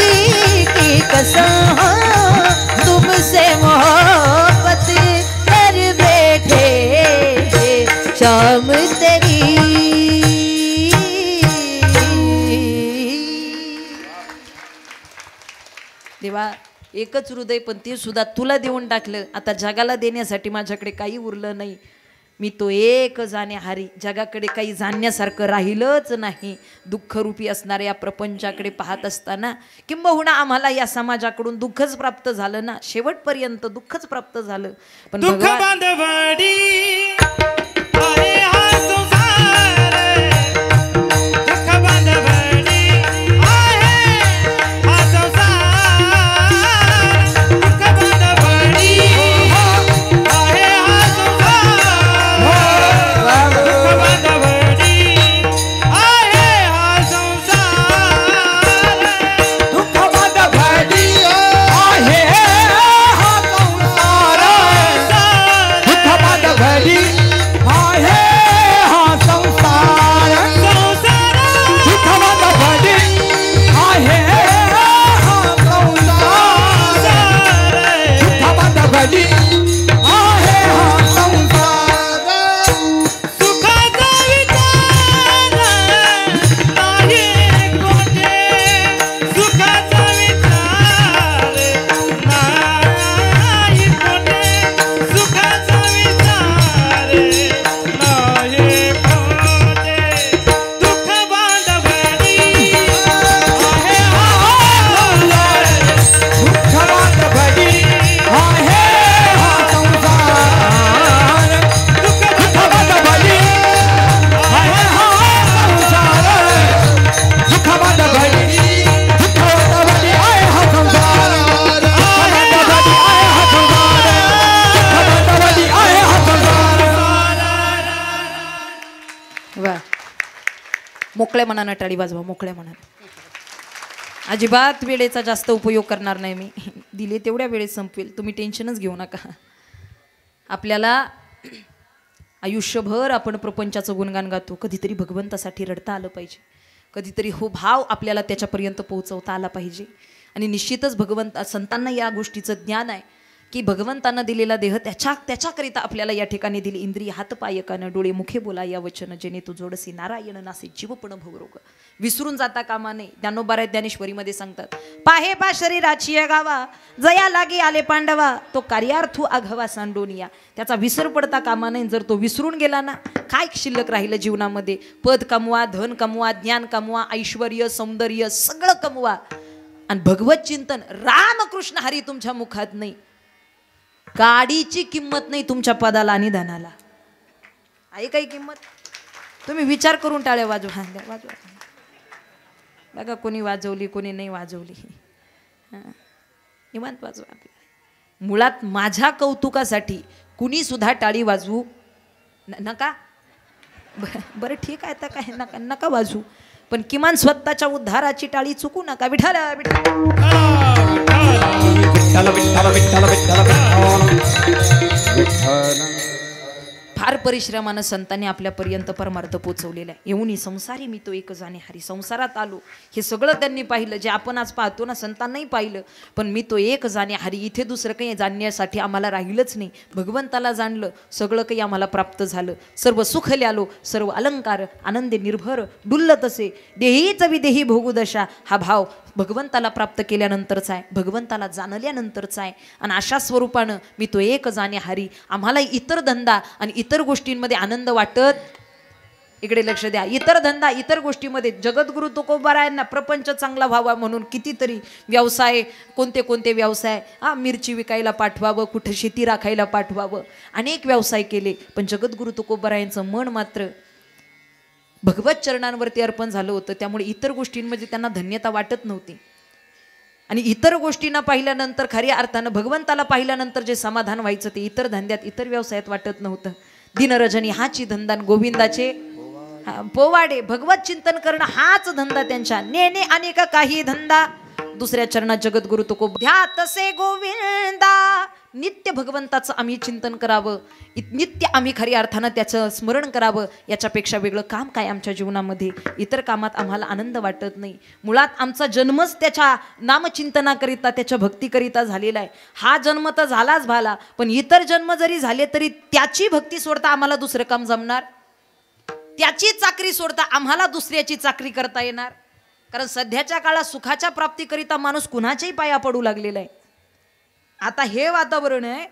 की कसम, तुम बाळा एकच हृदय, पण ते सुद्धा तुला देऊन टाकलं. आता जगाला देण्यासाठी माझ्याकडे काही उरलं नाही. मी तो एक जाणेहारी, जगाकडे काही जाणण्यासारखं राहिलंच नाही. दुःखरूपी असणाऱ्या या प्रपंचाकडे पाहत असताना किंबहुना आम्हाला या समाजाकडून दुःखच प्राप्त झालं ना, शेवटपर्यंत दुःखच प्राप्त झालं. पण दुःख भगवान बांधवडी आहे हा संसार, दुःख बांधवडी आहे हा संसार, दुःख बांधवडी आहे हा संसार, दुःख बांधवडी आहे हा संसार, दुःख बांधवडी आहे हा संसार, दुःख बांधवडी आहे हा संसार, दुःख बांधवडी आहे हा संसार, दुःख बांधवडी आहे हा संसार. सुखाचा विचार नाही कोठे, सुखाचा विचार नाही कोठे, सुखाचा विचार नाही कोठे, दुःख बांधवडी आहे हा संसार, दुःख बांधवडी आहे हा संसार, दुःख बांधवडी आहे हा संसार, दुःख बांधवडी आहे हा संसार, दुःख बांधवडी आहे हा संसार. वा, मोकळ्या मनानं टाळी वाजवा, मोकळ्या मनानं. अजिबात वेळेचा जास्त उपयोग करणार नाही मी. दिले तेवढ्या वेळेत संपवेल, तुम्ही टेन्शनच घेऊ नका. आपल्याला आयुष्यभर आपण प्रपंचाचं गुणगान गातो, कधीतरी भगवंतासाठी रडता आलं पाहिजे, कधीतरी हो भाव आपल्याला त्याच्यापर्यंत पोहोचवता आला पाहिजे. आणि निश्चितच भगवंत संतांना या गोष्टीचं ज्ञान आहे की भगवंतांना दिलेला देह त्याच्याकरिता आपल्याला या ठिकाणी दिली. इंद्रिय हात पाय कान डोळे मुखे बोला या वचन, जेणे तू जोडसी नारायण नासे जीवपण भवरोग. विसरून जाता कामा नये. ज्ञानोबा ज्ञानेश्वरीमध्ये सांगतात, पाहे पा शरीराची गावा जया लागे आले पांडवा, तो कार्यार्थू आघवा सांडोनिया. त्याचा विसर पडता कामा नये. जर तो विसरून गेला ना, काय शिल्लक राहिलं जीवनामध्ये? पद कमवा, धन कमवा, ज्ञान कमवा, ऐश्वर्य सौंदर्य सगळं कमवा, आणि भगवत चिंतन रामकृष्ण हरी तुमच्या मुखात नाही, गाडीची किंमत नाही तुमच्या पदाला आणि धनाला. आहे काही किंमत? तुम्ही विचार करून टाळ्या वाजवा. वाजवा बघा, कोणी वाजवली कोणी नाही वाजवली, निवांत वाजवा. आपल्याला मुळात माझ्या कौतुकासाठी कुणी सुद्धा टाळी वाजवू नका. बरं ठीक आहे, तर काय नका नका वाजवू, पण किमान स्वतःच्या उद्धाराची टाळी चुकू नका. विठ्ठल विठ्ठल. विठ्ठल विठ्ठल विठ्ठल विठ्ठल विठ्ठल. फार परिश्रमानं संतांनी आपल्यापर्यंत परमार्थ पोचवलेला आहे. येऊन संसारी मी तो एक जाणे हरी, संसारात आलो हे सगळं त्यांनी पाहिलं, जे आपण आज पाहतो ना, संतांनाही पाहिलं. पण मी तो एक जाणे हरी, इथे दुसरं काही जाणण्यासाठी आम्हाला राहिलंच नाही. भगवंताला जाणलं, सगळं काही आम्हाला प्राप्त झालं. सर्व सुख ल्यालो, सर्व अलंकार आनंदे निर्भर डुल्ल तसे, देहीच विदेही भोगुदशा. हा भाव भगवंताला प्राप्त केल्यानंतरचा आहे, भगवंताला जाणल्यानंतरचा आहे. आणि अशा स्वरूपानं मी तो एक जाणे हरी. आम्हाला इतर धंदा आणि इतर गोष्टींमध्ये आनंद वाटत, इकडे लक्ष द्या, इतर धंदा इतर गोष्टीमध्ये जगद्गुरु तुकोबारायांना प्रपंच चांगला व्हावा म्हणून कितीतरी व्यवसाय, कोणते कोणते व्यवसाय, मिरची विकायला पाठवावं, कुठं शेती राखायला पाठवावं, अनेक व्यवसाय केले. पण जगद्गुरु तुकोबारायांचं मन मात्र भगवत चरणांवरती अर्पण झालं होतं. त्यामुळे इतर गोष्टींमध्ये त्यांना धन्यता वाटत नव्हती. आणि इतर गोष्टींना पाहिल्यानंतर, खऱ्या अर्थानं भगवंताला पाहिल्यानंतर जे समाधान व्हायचं ते इतर धंद्यात इतर व्यवसायात वाटत नव्हतं. दिनरजनी हाची धंदान गोविंदाचे पोवाडे. भगवत चिंतन करणं हाच धंदा त्यांच्या. नेने अनेक काही धंदा, दुसऱ्या चरणात जगद्गुरु तुकोबा ध्यात से गोविंदा. नित्य भगवंताचं आम्ही चिंतन करावं, नित्य आम्ही खऱ्या अर्थानं त्याचं स्मरण करावं. याच्यापेक्षा वेगळं काम काय आमच्या जीवनामध्ये? इतर कामात आम्हाला आनंद वाटत नाही. मुळात आमचा जन्मच त्याच्या नामचिंतनाकरिता, त्याच्या भक्तीकरिता झालेला आहे. हा जन्म तर झालाच झाला, पण इतर जन्म जरी झाले तरी त्याची भक्ती सोडता आम्हाला दुसरं काम जमणार? त्याची चाकरी सोडता आम्हाला दुसऱ्याची चाकरी करता येणार? कारण सध्याच्या काळात सुखाच्या प्राप्तीकरिता माणूस कुणाच्याही पाया पडू लागलेला आहे. आता हे वातावरण आहे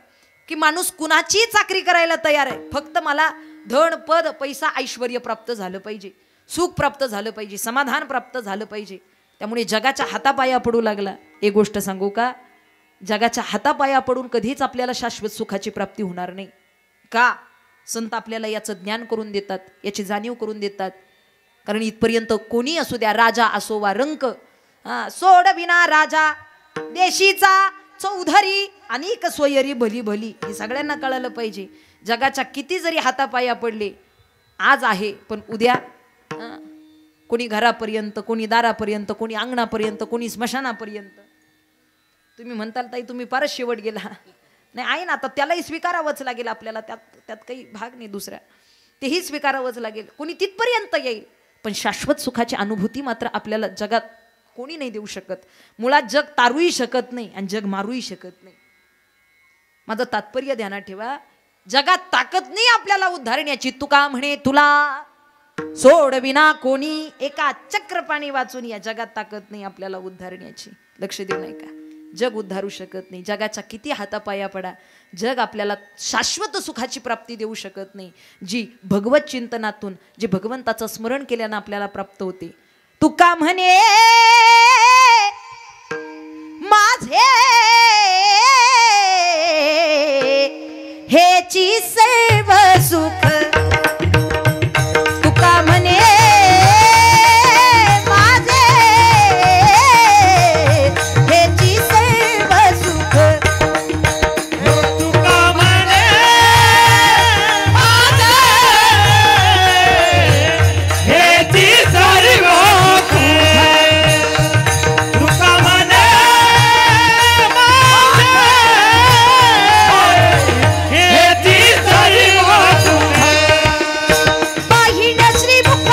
की माणूस कुणाची चाकरी करायला तयार आहे, फक्त मला धन पद पैसा ऐश्वर्य प्राप्त झालं पाहिजे, सुख प्राप्त झालं पाहिजे, समाधान प्राप्त झालं पाहिजे. त्यामुळे जगाच्या हातापाया पडू लागला. एक गोष्ट सांगू का, जगाच्या हातापाया पडून कधीच आपल्याला शाश्वत सुखाची प्राप्ती होणार नाही. का? संत आपल्याला याचं ज्ञान करून देतात, याची जाणीव करून देतात. कारण इथपर्यंत कोणी असू द्या, राजा असो वा रंक, सोड विना राजा देशीचा चौधरी अनेक सोयरी भली भली, हे सगळ्यांना कळालं पाहिजे. जगाच्या किती जरी हातापाया पडले, आज आहे पण उद्या कोणी घरापर्यंत, कोणी दारापर्यंत, कोणी अंगणापर्यंत, कोणी स्मशानापर्यंत. तुम्ही म्हणताल ताई तुम्ही फारच शेवट गेला. नाही आहे ना, आता त्यालाही स्वीकारावंच लागेल आपल्याला, त्यात काही भाग नाही दुसऱ्या, तेही स्वीकारावंच लागेल. कोणी तिथपर्यंत येईल, पण शाश्वत सुखाची अनुभूती मात्र आपल्याला जगात कोणी नाही देऊ शकत. मुळात जग तारूही शकत नाही आणि जग मारूही शकत नाही. माझं तात्पर्य ध्यानात ठेवा, जगात ताकद नाही आपल्याला उद्धारण्याची. तुका म्हणे तुला सोड विना कोणी, एका चक्र पाणी वाचून या जगात ताकद नाही आपल्याला उद्धारण्याची. लक्ष देऊ नाही का, जग उद्धारू शकत नाही. जगाच्या किती हातापाया पडा, जग आपल्याला शाश्वत सुखाची प्राप्ती देऊ शकत नाही, जी भगवत चिंतनातून, जे भगवंताचं स्मरण केल्यानं आपल्याला प्राप्त होते. तुका म्हणे माझे हेची सर्व सुख, तुका म्हणे माझे हेची सर्व सुख, तुका म्हणे माझे हेची सर्व सुख, तुका म्हणे हेची सर्व सुख. पाहिन श्रीमुख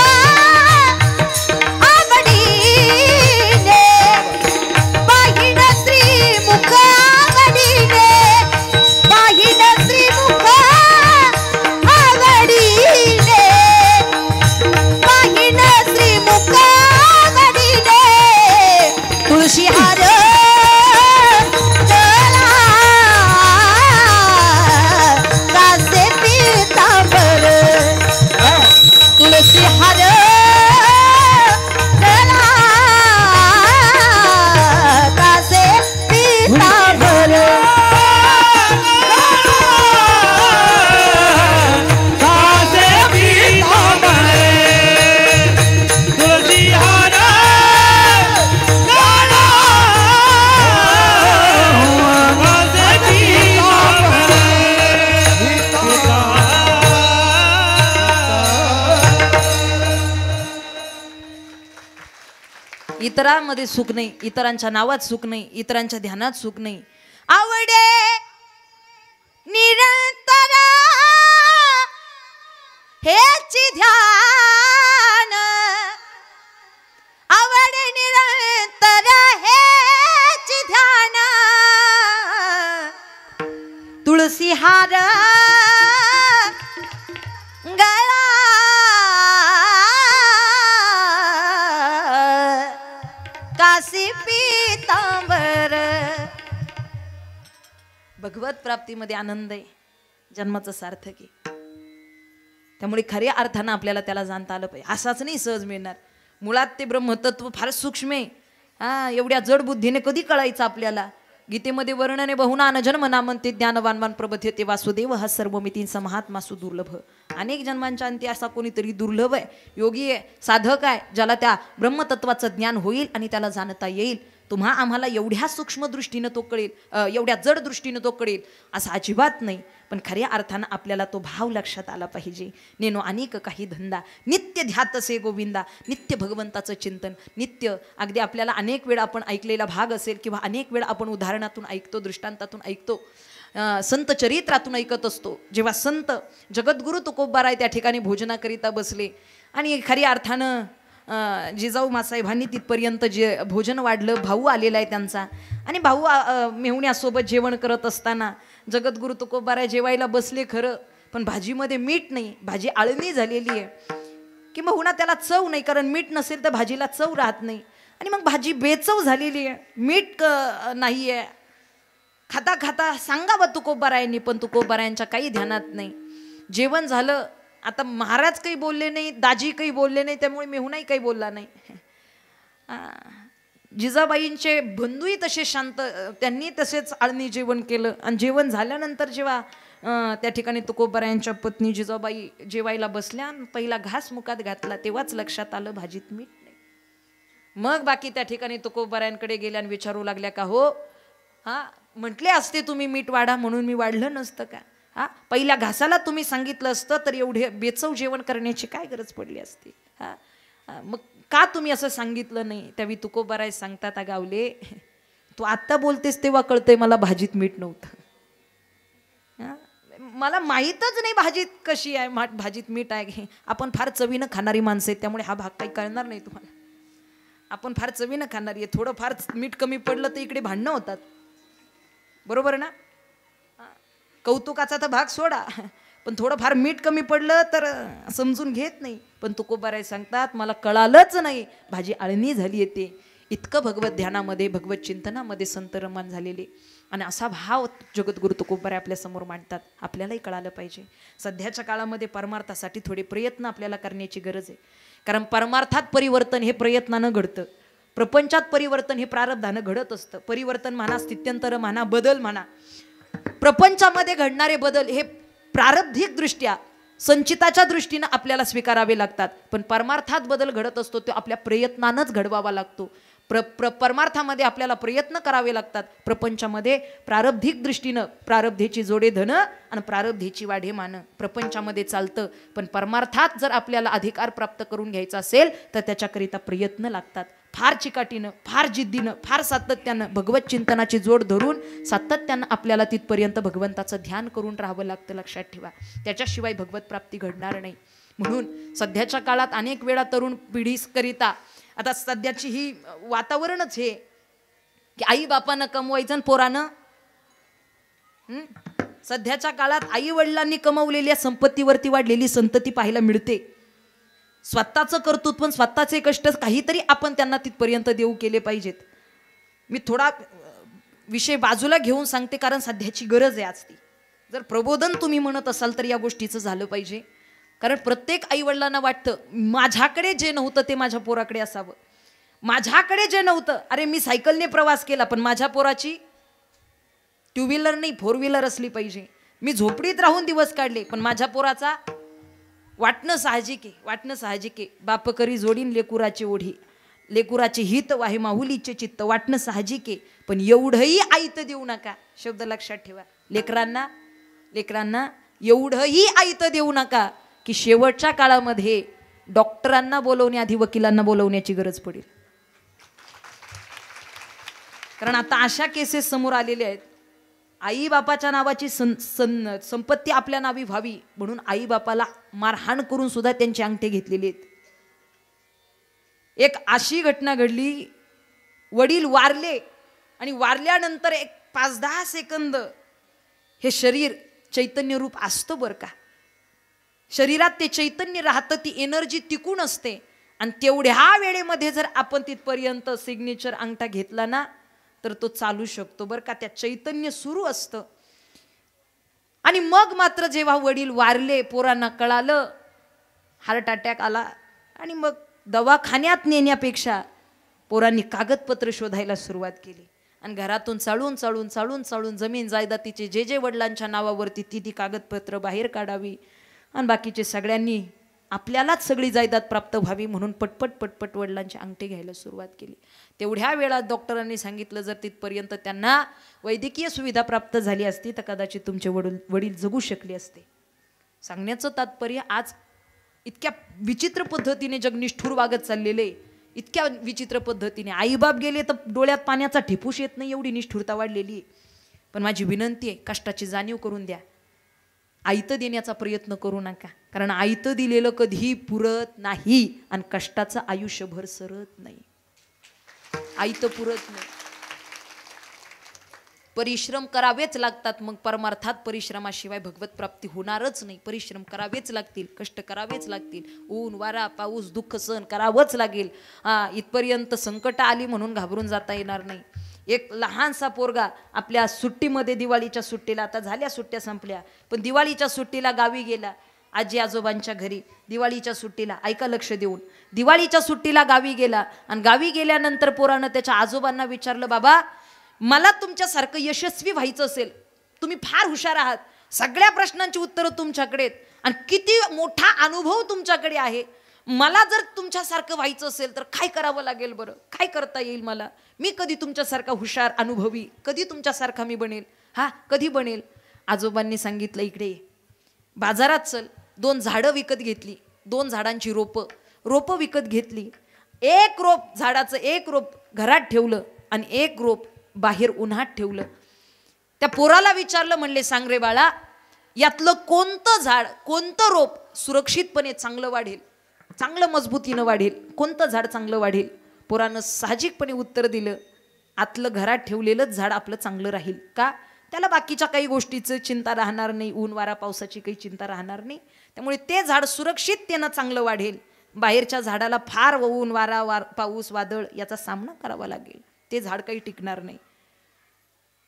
आवडीने, पाहिन श्रीमुख आवडीने, पाहिन श्रीमुख आवडीने, पाहिन श्रीमुख आवडीने, तुळशी हार कासे पीतांबर, तुळशी हार कासे पीतांबर, कासे पीतांबर, तुळशी हार काला, कासे पीतांबर. इतरांमध्ये सुख नाही, इतरांच्या नावात सुख नाही, इतरांच्या ध्यानात सुख नाही. आवडे निरंतर हेची ध्यान, आवडे निरंतर हेची ध्यान, तुळसी हार काशी पीतांबर. भगवत प्राप्तीमध्ये आनंद आहे, जन्माचं सार्थक आहे. त्यामुळे खऱ्या अर्थानं आपल्याला त्याला जाणता आलं पाहिजे. असाच नाही सहज मिळणार. मुळात ते ब्रह्मतत्व फार सूक्ष्म आहे. एवढ्या जड बुद्धीने कधी कळायचं आपल्याला. गीतेमध्ये वर्णने बहुनान जन्म नामंते ज्ञानवानवान प्रबध्यते वासुदेव हा सर्वमितींचा महात्मासु दुर्लभ. अनेक जन्मांच्या अंती असा कोणीतरी दुर्लभ आहे, योगी आहे, साधक आहे, ज्याला त्या ब्रह्मतत्वाचं ज्ञान होईल आणि त्याला जाणता येईल. तुम्हा आम्हाला एवढ्या सूक्ष्म दृष्टीनं तो कळेल, एवढ्या जड दृष्टीनं तो कळेल असं अजिबात नाही. पण खऱ्या अर्थानं आपल्याला तो भाव लक्षात आला पाहिजे. नेनो अनेक काही धंदा नित्य ध्यातसे गोविंदा, नित्य भगवंताचं चिंतन, नित्य. अगदी आपल्याला अनेक वेळा आपण ऐकलेला भाग असेल किंवा अनेक वेळा आपण उदाहरणातून ऐकतो, दृष्टांतातून ऐकतो, संत चरित्रातून ऐकत असतो. जेव्हा संत जगद्गुरु तुकोबाराय आहे त्या ठिकाणी भोजनाकरिता बसले आणि खऱ्या अर्थानं जिजाऊ मासाहेबांनी तिथपर्यंत जे भोजन वाढलं, भाऊ आलेला आहे त्यांचा, आणि भाऊ मेहुण्यासोबत जेवण करत असताना जगद्गुरु तुकोबाराय जेवायला बसले खरं, पण भाजीमध्ये मीठ नाही, भाजी आळणी झालेली आहे. किंबहुना त्याला चव नाही, कारण मीठ नसेल तर भाजीला चव राहत नाही. आणि मग भाजी बेचव झालेली आहे, मीठ नाही आहे. खाता खाता सांगा बा तुकोबारायांनी, पण तुकोबारायांच्या काही ध्यानात नाही. जेवण झालं, आता महाराज काही बोलले नाही, दाजी काही बोलले नाही, त्यामुळे मेहुणाही काही बोलला नाही. जिजाबाईंचे बंधूही तसे शांत, त्यांनी तसेच आळणी जेवण केलं. आणि जेवण झाल्यानंतर जेव्हा त्या ठिकाणी तुकोबारायांच्या पत्नी जिजाबाई जेवायला बसल्या, पहिला घास मुखात घातला, तेव्हाच लक्षात आलं भाजीत मीठ नाही. मग बाकी त्या ठिकाणी तुकोबारायांकडे गेल्या आणि विचारू लागल्या, का हो म्हटले असते तुम्ही मीठ वाढा, म्हणून मी वाढलं नसतं का? पहिल्या घासाला तुम्ही सांगितलं असतं तर एवढे बेचव जेवण करण्याची काय गरज पडली असती? मग का तुम्ही असं सांगितलं नाही? त्यावेळी तुकोबाराय सांगतात, गावले तू आत्ता बोलतेस तेव्हा कळतंय मला भाजीत मीठ नव्हतं. मला माहीतच नाही भाजीत कशी आहे, भाजीत मीठ आहे. आपण फार चवीनं खाणारी माणसं आहेत, त्यामुळे हा भाग काही कळणार नाही तुम्हाला. आपण फार चवीनं खाणारी आहे, थोडं फार मीठ कमी पडलं तर इकडे भांडणं होतात, बरोबर ना? कौतुकाचा तर भाग सोडा, पण थोडं फार मीठ कमी पडलं तर समजून घेत नाही. पण तुकोबाराय सांगतात, मला कळालंच नाही भाजी आळणी झाली येते. इतकं भगवत ध्यानामध्ये, भगवत चिंतनामध्ये संत रमान झालेले. आणि असा भाव जगद्गुरु तुकोबाराय आपल्या समोर मांडतात. आपल्यालाही कळालं पाहिजे. सध्याच्या काळामध्ये परमार्थासाठी थोडे प्रयत्न आपल्याला करण्याची गरज आहे. कारण परमार्थात परिवर्तन हे प्रयत्नानं घडतं, प्रपंचात परिवर्तन हे प्रारब्धानं घडत असतं. परिवर्तन म्हणा, स्थित्यंतर म्हणा, बदल म्हणा, प्रपंचामध्ये घडणारे बदल हे प्रारब्धिक दृष्ट्या संचिताच्या दृष्टीनं आपल्याला स्वीकारावे लागतात. पण परमार्थात बदल घडत असतो तो आपल्या प्रयत्नानंच घडवावा लागतो. परमार्थामध्ये आपल्याला प्रयत्न करावे लागतात. प्रपंचामध्ये प्रारब्धिक दृष्टीनं प्रारब्धेची जोडे धन आणि प्रारब्धेची वाढे मान प्रपंचामध्ये चालतं. पण परमार्थात जर आपल्याला अधिकार प्राप्त करून घ्यायचा असेल तर त्याच्याकरिता प्रयत्न लागतात. फार चिकाटीनं, फार जिद्दीनं, फार सातत्यानं भगवत चिंतनाची जोड धरून सातत्यानं आपल्याला तिथपर्यंत भगवंताचं ध्यान करून राहावं लागतं. लक्षात ठेवा, त्याच्याशिवाय भगवत प्राप्ती घडणार नाही. म्हणून सध्याच्या काळात अनेक वेळा तरुण पिढीकरिता आता सध्याची ही वातावरणच हे की आई बापानं कमवायचं आणि पोरानं सध्याच्या काळात आई वडिलांनी कमवलेल्या संपत्तीवरती वाढलेली संतती पाहायला मिळते. स्वतःचं कर्तृत्व, स्वतःचे कष्ट काहीतरी आपण त्यांना तिथपर्यंत देऊ केले पाहिजेत. मी थोडा विषय बाजूला घेऊन सांगते, कारण सध्याची गरज आहे आज ती. जर प्रबोधन तुम्ही म्हणत असाल तर या गोष्टीचं झालं पाहिजे. कारण प्रत्येक आईवडिलांना वाटतं माझ्याकडे जे नव्हतं ते माझ्या पोराकडे असावं. माझ्याकडे जे नव्हतं, अरे मी सायकलने प्रवास केला पण माझ्या पोराची टू व्हीलर नाही फोर व्हीलर असली पाहिजे. मी झोपडीत राहून दिवस काढले पण माझ्या पोराचा वाटणं साहजिक आहे, वाटणं साहजिक आहे. बाप करी जोडीन लेकुराची ओढी, लेकुराचे हित वाहे माहुलीचे चित्त, वाटणं साहजिक आहे. पण एवढंही आयत देऊ नका, शब्द लक्षात ठेवा. लेकरांना एवढंही आयत देऊ नका की शेवटच्या काळामध्ये डॉक्टरांना बोलवण्याआधी वकिलांना बोलवण्याची गरज पडेल. कारण आता अशा केसेस समोर आलेल्या आहेत. आई बापाच्या नावाची संपत्ती आपल्या नावी व्हावी म्हणून आई बापाला मारहाण करून सुद्धा त्यांचे अंगठे घेतलेले आहेत. एक अशी घटना घडली, वडील वारले आणि वारल्यानंतर एक 5-10 सेकंद हे शरीर चैतन्य रूप असतं बरं का. शरीरात ते चैतन्य राहतं, ती एनर्जी टिकून असते. आणि तेवढ्या वेळेमध्ये जर आपण तिथपर्यंत सिग्नेचर अंगठा घेतला ना तर तो चालू शकतो बरं का. त्या चैतन्य सुरू असतं. आणि मग मात्र जेव्हा वडील वारले, पोरांना कळालं, हार्ट अटॅक आला आणि मग दवाखान्यात नेण्यापेक्षा पोरांनी कागदपत्र शोधायला सुरुवात केली. आणि घरातून चाळून जमीन जायदातीचे जे वडिलांच्या नावावरती ती कागदपत्र बाहेर काढावी आणि बाकीचे सगळ्यांनी आपल्यालाच सगळी जायदाद प्राप्त व्हावी म्हणून पटपट वडिलांचे अंगठे घ्यायला सुरुवात केली. तेवढ्या वेळात डॉक्टरांनी सांगितलं जर तिथपर्यंत त्यांना वैद्यकीय सुविधा प्राप्त झाली असती तर कदाचित तुमचे वडील जगू शकले असते. सांगण्याचं तात्पर्य, आज इतक्या विचित्र पद्धतीने जग निष्ठुर वागत चाललेले, इतक्या विचित्र पद्धतीने आईबाप गेले तर डोळ्यात पाण्याचा ठिपूस येत नाही, एवढी निष्ठुरता वाढलेली. पण माझी विनंती आहे, कष्टाची जाणीव करून द्या. आयतं देण्याचा प्रयत्न करू नका, कारण आयतं दिलेलं कधीही पुरत नाही आणि कष्टाचं आयुष्यभर सरत नाही. आयतं पुरत नाही. परिश्रम करावेच लागतात. मग परमार्थात परिश्रमाशिवाय भगवत प्राप्ती होणारच नाही. परिश्रम करावेच लागतील, कष्ट करावेच लागतील, ऊन वारा पाऊस दुःख सहन करावंच लागेल. इथपर्यंत संकट आली म्हणून घाबरून जाता येणार नाही. एक लहानसा पोरगा आपल्या सुट्टीमध्ये, दिवाळीच्या सुट्टीला, आता झाल्या सुट्ट्या संपल्या, पण दिवाळीच्या सुट्टीला गावी गेला, आजी आजोबांच्या घरी दिवाळीच्या सुट्टीला. ऐका लक्ष देऊन, दिवाळीच्या सुट्टीला गावी गेला आणि गावी गेल्यानंतर पोरानं त्याच्या आजोबांना विचारलं, बाबा मला तुमच्यासारखं यशस्वी व्हायचं असेल, तुम्ही फार हुशार आहात, सगळ्या प्रश्नांची उत्तरं तुमच्याकडे आहेत आणि किती मोठा अनुभव तुमच्याकडे आहे, मला जर तुमच्यासारखं व्हायचं असेल तर काय करावं लागेल बरं, काय करता येईल मला, मी कधी तुमच्यासारखा हुशार अनुभवी, कधी तुमच्यासारखा मी बनेल, कधी बनेल. आजोबांनी सांगितलं, इकडे ये, बाजारात चल, 2 झाडं विकत घेतली, 2 झाडांची रोपं विकत घेतली. एक रोप, झाडाचं एक रोप घरात ठेवलं आणि एक रोप बाहेर उन्हात ठेवलं. त्या पोराला विचारलं, म्हणले सांग रे बाळा, यातलं कोणतं झाड, कोणतं रोप सुरक्षितपणे चांगलं वाढेल, चांगलं मजबूतीनं वाढेल, कोणतं झाड चांगलं वाढेल. पोरानं साहजिकपणे उत्तर दिलं, आतलं घरात ठेवलेलंच झाड आपलं चांगलं राहील. का? त्याला बाकीच्या काही गोष्टीचं चिंता राहणार नाही, ऊन वारा पावसाची काही चिंता राहणार नाही, त्यामुळे ते झाड सुरक्षिततेनं चांगलं वाढेल. बाहेरच्या झाडाला फार ऊन वारा पाऊस वादळ याचा सामना करावा लागेल, ते झाड काही टिकणार नाही.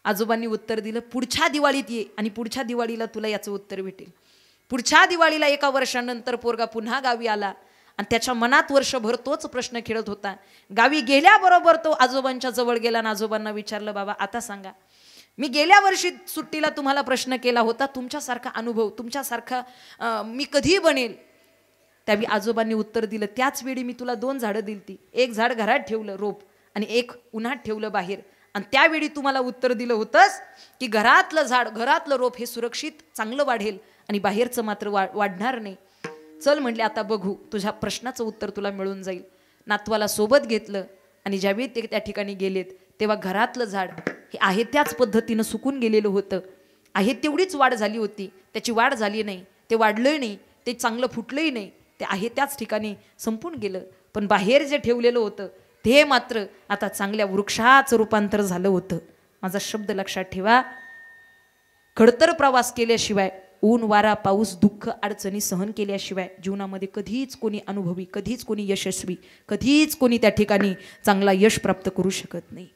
आजोबांनी उत्तर दिलं, पुढच्या दिवाळीत ये आणि पुढच्या दिवाळीला तुला याचं उत्तर भेटेल. पुढच्या दिवाळीला 1 वर्षानंतर पोरगा पुन्हा गावी आला आणि त्याच्या मनात वर्षभर तोच प्रश्न खेळत होता. गावी गेल्याबरोबर तो आजोबांच्या जवळ गेला आणि आजोबांना विचारलं, बाबा आता सांगा, मी गेल्या वर्षी सुट्टीला तुम्हाला प्रश्न केला होता, तुमच्यासारखा अनुभव, तुमच्यासारखा मी कधी बनेल. त्यावेळी आजोबांनी उत्तर दिलं, त्याच वेळी मी तुला 2 झाडं दिलती, एक झाड घरात ठेवलं रोप आणि एक उन्हात ठेवलं बाहेर, आणि त्यावेळी तुम्हाला उत्तर दिलं होतंस की घरातलं झाड, घरातलं रोप हे सुरक्षित चांगलं वाढेल आणि बाहेरचं मात्र वाढणार नाही. चल म्हणले, आता बघू, तुझ्या प्रश्नाचं उत्तर तुला मिळून जाईल. नातवाला सोबत घेतलं आणि ज्यावेळी ते त्या ठिकाणी गेलेत तेव्हा घरातलं झाड हे आहे त्याच पद्धतीनं सुकून गेलेलं होतं. आहे तेवढीच वाढ झाली होती, त्याची वाढ झाली नाही, ते वाढलंही नाही, ते चांगलं फुटलंही नाही, ते आहे त्याच ठिकाणी संपून गेलं. पण बाहेर जे ठेवलेलं होतं ते मात्र आता चांगल्या वृक्षाचं रूपांतर झालं होतं. माझा शब्द लक्षात ठेवा, खडतर प्रवास केल्याशिवाय, ऊन वारा पाऊस दुःख अडचणी सहन केल्याशिवाय जीवनामध्ये कधीच कोणी अनुभवी, कधीच कोणी यशस्वी, कधीच कोणी त्या ठिकाणी चांगला यश प्राप्त करू शकत नाही.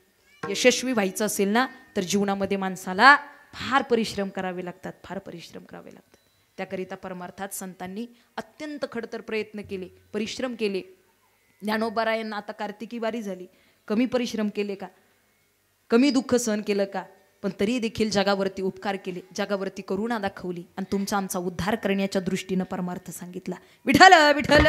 यशस्वी व्हायचं असेल ना तर जीवनामध्ये माणसाला फार परिश्रम करावे लागतात, फार परिश्रम करावे लागतात. त्याकरिता परमार्थात संतांनी अत्यंत खडतर प्रयत्न केले, परिश्रम केले. ज्ञानोबारायांना आता कार्तिकी वारी झाली, कमी परिश्रम केले का, कमी दुःख सहन केलं का, पण तरी देखील जगावरती उपकार केले, जगावरती करुणा दाखवली आणि तुमचा आमचा उद्धार करण्याच्या दृष्टीनं परमार्थ सांगितला. विठ्ठल विठ्ठल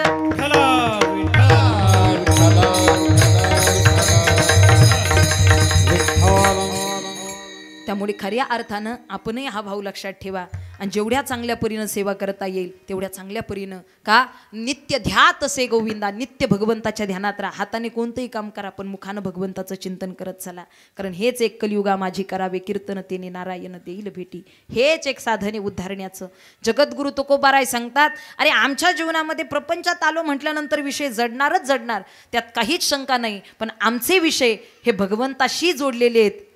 त्यामुळे खऱ्या अर्थानं आपणही हा भाव लक्षात ठेवा आणि जेवढ्या चांगल्या परीनं सेवा करता येईल तेवढ्या चांगल्या परीनं का नित्य ध्यात असे गोविंदा, नित्य भगवंताच्या ध्यानात राहा. हाताने कोणतंही काम करा पण मुखानं भगवंताचं चिंतन करत चला, कारण हेच एक कलियुगा माझी करावे कीर्तन तेने नारायण देईल भेटी. हेच एक साधने उद्धारण्याचं. जगद्गुरु तुकोबाराय सांगतात, अरे आमच्या जीवनामध्ये प्रपंचात आलो म्हटल्यानंतर विषय जडणारच जडणार, त्यात काहीच शंका नाही, पण आमचे विषय हे भगवंताशी जोडलेले आहेत.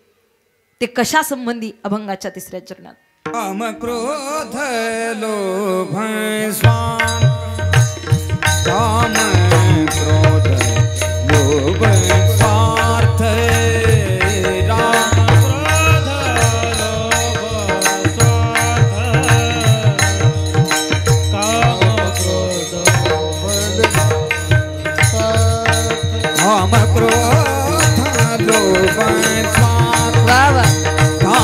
ते कशा संबंधी? अभंगाच्या 3ऱ्या चरणात. काम क्रोध लोभ स्वाम, काम क्रोध लोभ स्वार्थ, राम क्रोध लोभ स्वार्थ, काम क्रोध काम क्रोध लोभ स्वार्थ, काम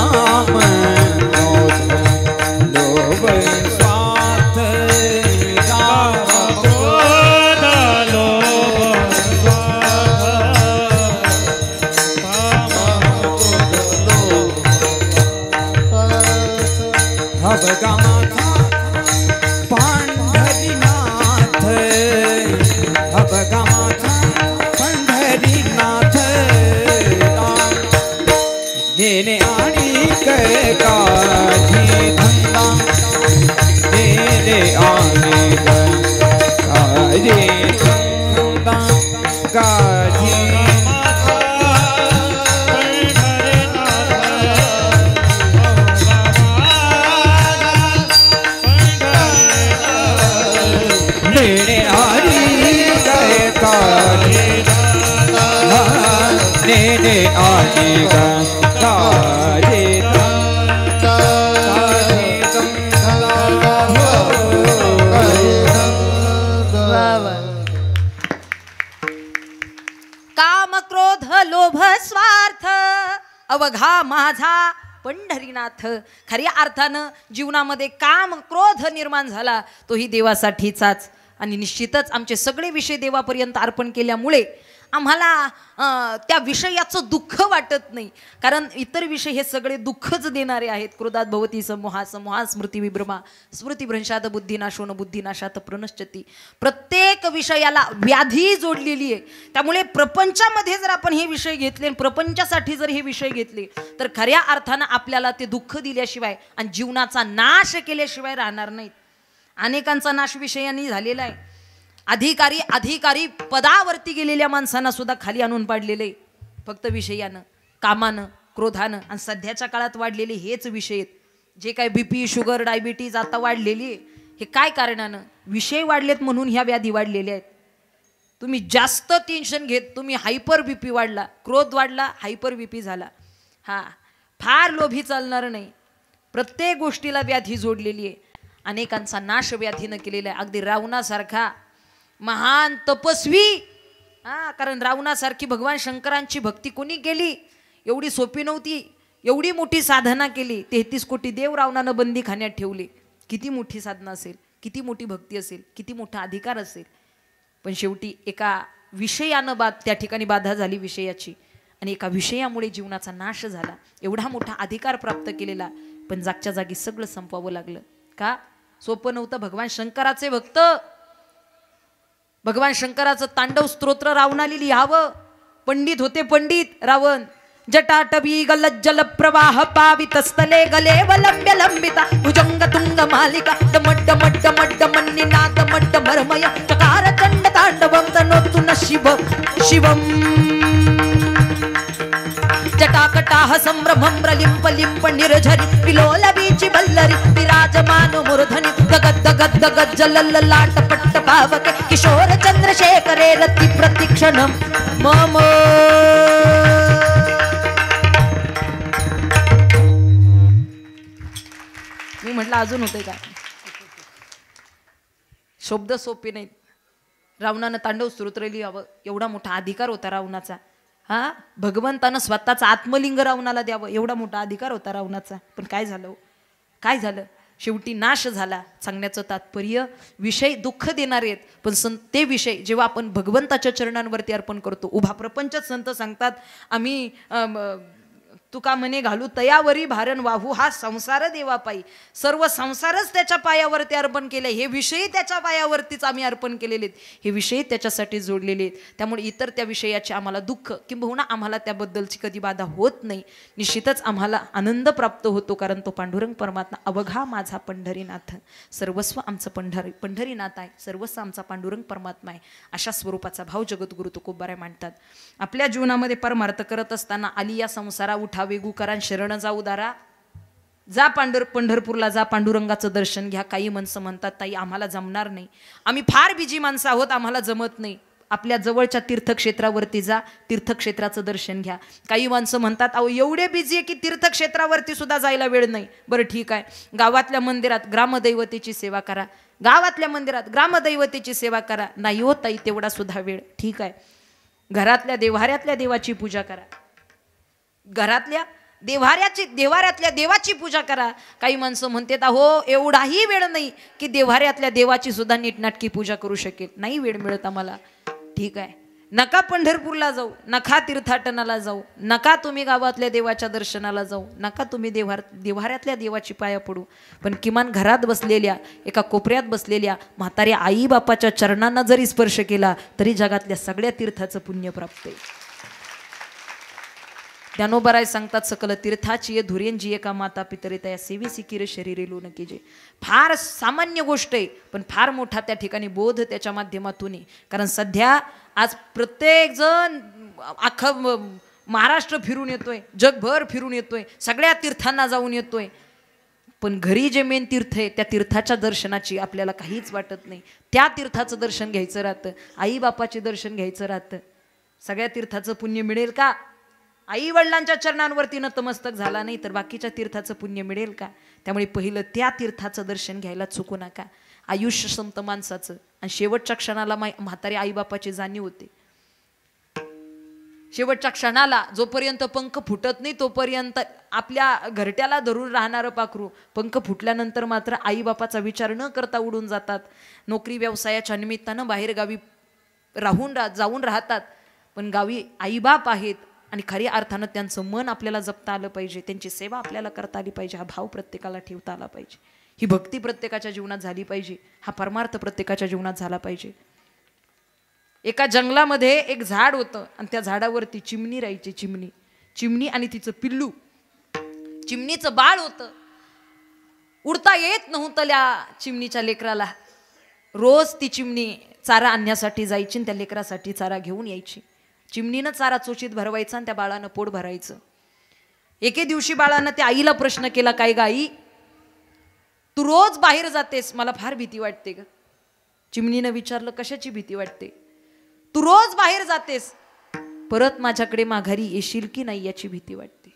अवघा माझा पंढरीनाथ. खऱ्या अर्थानं जीवनामध्ये काम क्रोध निर्माण झाला तोही देवासाठीचाच. आणि निश्चितच आमचे सगळे विषय देवापर्यंत अर्पण केल्यामुळे आम्हाला त्या विषयाचं दुःख वाटत नाही. कारण इतर विषय हे सगळे दुःखच देणारे आहेत. क्रोधात भवती समोहा समोहा स्मृती विभ्रमा स्मृतिभ्रंशात बुद्धिनाशो न बुद्धिनाशात प्रणश्यती. प्रत्येक विषयाला व्याधी जोडलेली आहे. त्यामुळे प्रपंचामध्ये जर आपण हे विषय घेतले आणि प्रपंचासाठी जर हे विषय घेतले तर खऱ्या अर्थानं आपल्याला ते दुःख दिल्याशिवाय आणि जीवनाचा नाश केल्याशिवाय राहणार नाहीत. अनेकांचा नाश विषयांनी झालेला आहे. अधिकारी पदावरती गेलेल्या माणसांना सुद्धा खाली आणून पाडलेले फक्त विषयानं, कामानं, क्रोधानं. आणि सध्याच्या काळात वाढलेले हेच विषय आहेत. जे काय बीपी, शुगर, डायबिटीज आता वाढलेली आहे हे काय कारणानं? विषय वाढलेत म्हणून ह्या व्याधी वाढलेल्या आहेत. तुम्ही जास्त टेन्शन घेत तुम्ही हायपर बीपी वाढला, क्रोध वाढला, हायपर बीपी झाला. हा फार लोभी चालणार नाही. प्रत्येक गोष्टीला व्याधी जोडलेली आहे. अनेकांचा नाश व्याधीनं केलेला आहे. अगदी रावणासारखा महान तपस्वी, कारण रावणासारखी भगवान शंकरांची भक्ती कोणी केली? एवढी सोपी नव्हती. एवढी मोठी साधना केली. 33 कोटी देव रावणानं बंदीखान्यात ठेवले. किती मोठी साधना असेल, किती मोठी भक्ती असेल, किती मोठा अधिकार असेल. पण शेवटी एका विषयानं त्या ठिकाणी बाधा झाली विषयाची आणि एका विषयामुळे जीवनाचा नाश झाला. एवढा मोठा अधिकार प्राप्त केलेला पण जागच्या जागी सगळं संपवावं लागलं. का? सोपं नव्हतं. भगवान शंकराचे भक्त, भगवान शंकराचं तांडव स्तोत्र रावणाली लिहावं. पंडित होते पंडित रावण. जटाटवी गलज्जल प्रवाह पावितस्थले गले वलंब्य लंबिता भुजंग तुंग मालिका डमड्ड मड्ड मड्ड मन्निनाद मड्ड मर्मय चकार चंड तांडवं तनोतु न शिवम जटाकटाह संभ्रमं प्रलिंप लिंप निर्झरी विलोल बीची बल्लरी विराजमान मूर्धनि दगद दगद दगद जलल्लाट पट्ट पावके किशोर चंद्रशेखरे रति प्रतिक्षणम मम. मी म्हटलं अजून होते का? शब्द सोपे नाहीत. रावणानं तांडव स्तोत्र लिहावं एवढा मोठा अधिकार होता रावणाचा. भगवंतानं स्वतःचा आत्मलिंग रावणाला द्यावं एवढा मोठा अधिकार होता रावणाचा. पण काय झालं? काय झालं? शेवटी नाश झाला. सांगण्याचं तात्पर्य विषय दुःख देणारे आहेत पण ते विषय जेव्हा आपण भगवंताच्या चरणांवरती अर्पण करतो. उभा प्रपंच संत सांगतात आम्ही तुका म्हणे घालू तयावरी भारण वाहू हा संसार देवा पायी. सर्व संसारच त्याच्या पायावरती अर्पण केले. हे विषयी त्याच्या पायावरतीच आम्ही अर्पण केलेले आहेत. हे विषय त्याच्यासाठी जोडलेले आहेत. त्यामुळे इतर त्या विषयाचे आम्हाला दुःख किंबहुना आम्हाला त्याबद्दलची कधी बाधा होत नाही. निश्चितच आम्हाला आनंद प्राप्त होतो. कारण तो पांडुरंग परमात्मा अवघा माझा पंढरीनाथ. सर्वस्व आमचं पंढरीनाथ आहे. सर्वस्व आमचा पांडुरंग परमात्मा आहे. अशा स्वरूपाचा भाव जगद्गुरु तुकोबाराय मांडतात. आपल्या जीवनामध्ये परमार्थ करत असताना आली या संसारा उठा वेगू करा शरण जाऊ दारा. जा पंढरपूरला जा, पांडुरंगाचं दर्शन घ्या. काही माणसं म्हणतात ताई आम्हाला जमणार नाही, आम्ही फार बिजी माणसं आहोत, आम्हाला जमत नाही. आपल्या जवळच्या तीर्थक्षेत्रावरती जा, तीर्थक्षेत्राचं दर्शन घ्या. काही माणसं म्हणतात अहो एवढे बिझी आहे की तीर्थक्षेत्रावरती सुद्धा जायला वेळ नाही. बरं ठीक आहे, गावातल्या मंदिरात ग्रामदैवतेची सेवा करा. गावातल्या मंदिरात ग्रामदैवतेची सेवा करा. नाही होत ताई तेवढा सुद्धा वेळ. ठीक आहे, घरातल्या देव्हाऱ्यातल्या देवाची पूजा करा. घरातल्या देव्हाऱ्यातल्या देवाची पूजा करा. काही माणसं म्हणतात अहो एवढाही वेळ नाही की देव्हाऱ्यातल्या देवाची सुद्धा नीटनाटकी पूजा करू शकेल. नाही वेळ मिळत आम्हाला. ठीक आहे, नका पंढरपूरला जाऊ, नका तीर्थाटनाला जाऊ, नका तुम्ही गावातल्या देवाच्या दर्शनाला जाऊ, नका तुम्ही देव्हाऱ्यातल्या देवाची पाया पडू. पण किमान घरात बसलेल्या एका कोपऱ्यात बसलेल्या म्हाताऱ्या आई बापाच्या चरणांना जरी स्पर्श केला तरी जगातल्या सगळ्या तीर्थाचं पुण्य प्राप्त आहे. ज्ञानोबराय सांगतात सकल तीर्थाची धुरेंजी एका माता पितरे तया सेवी सिकीर शरीरे लोन कीजे. फार सामान्य गोष्ट आहे पण फार मोठा त्या ठिकाणी बोध त्याच्या माध्यमातून आहे. कारण सध्या आज प्रत्येक जण अख्खं महाराष्ट्र फिरून येतोय, जगभर फिरून येतोय, सगळ्या तीर्थांना जाऊन येतोय. पण घरी जे मेन तीर्थ आहे त्या तीर्थाच्या दर्शनाची आपल्याला काहीच वाटत नाही. त्या तीर्थाचं दर्शन घ्यायचं राहतं, आई बापाचे दर्शन घ्यायचं राहतं. सगळ्या तीर्थाचं पुण्य मिळेल का? आई वडिलांच्या चरणांवरती नतमस्तक झाला नाही तर बाकीच्या तीर्थाचं पुण्य मिळेल का? त्यामुळे पहिलं त्या तीर्थाचं दर्शन घ्यायला चुकू नका. आयुष्य संत माणसाचं आणि शेवटच्या क्षणाला म्हातारे आईबापाची जाणीव होते. शेवटच्या क्षणाला जोपर्यंत पंख फुटत नाही तोपर्यंत आपल्या घरट्याला धरून राहणारं पाखरू पंख फुटल्यानंतर मात्र आईबापाचा विचार न करता उडून जातात. नोकरी व्यवसायाच्या निमित्तानं बाहेरगावी जाऊन राहतात. पण गावी आईबाप आहेत आणि खऱ्या अर्थानं त्यांचं मन आपल्याला जपता आलं पाहिजे, त्यांची सेवा आपल्याला करता आली पाहिजे, हा भाव प्रत्येकाला ठेवता आला पाहिजे, ही भक्ती प्रत्येकाच्या जीवनात झाली पाहिजे, हा परमार्थ प्रत्येकाच्या जीवनात झाला पाहिजे. एका जंगलामध्ये एक झाड होतं आणि त्या झाडावरती चिमणी राहायची. चिमणी आणि तिचं पिल्लू, चिमणीचं बाळ होतं. उडता येत नव्हतं त्या चिमणीच्या लेकराला. रोज ती चिमणी चारा आणण्यासाठी जायची आणि त्या लेकरासाठी चारा घेऊन यायची. चिमणीनं चारा चोचीत भरवायचा आणि त्या बाळानं पोट भरायचं. एके दिवशी बाळानं त्या आईला प्रश्न केला, काय ग आई, तू रोज बाहेर जातेस, मला फार भीती वाटते ग. चिमणीनं विचारलं, कशाची भीती वाटते? तू रोज बाहेर जातेस, परत माझ्याकडे माघारी येशील की नाही याची भीती वाटते.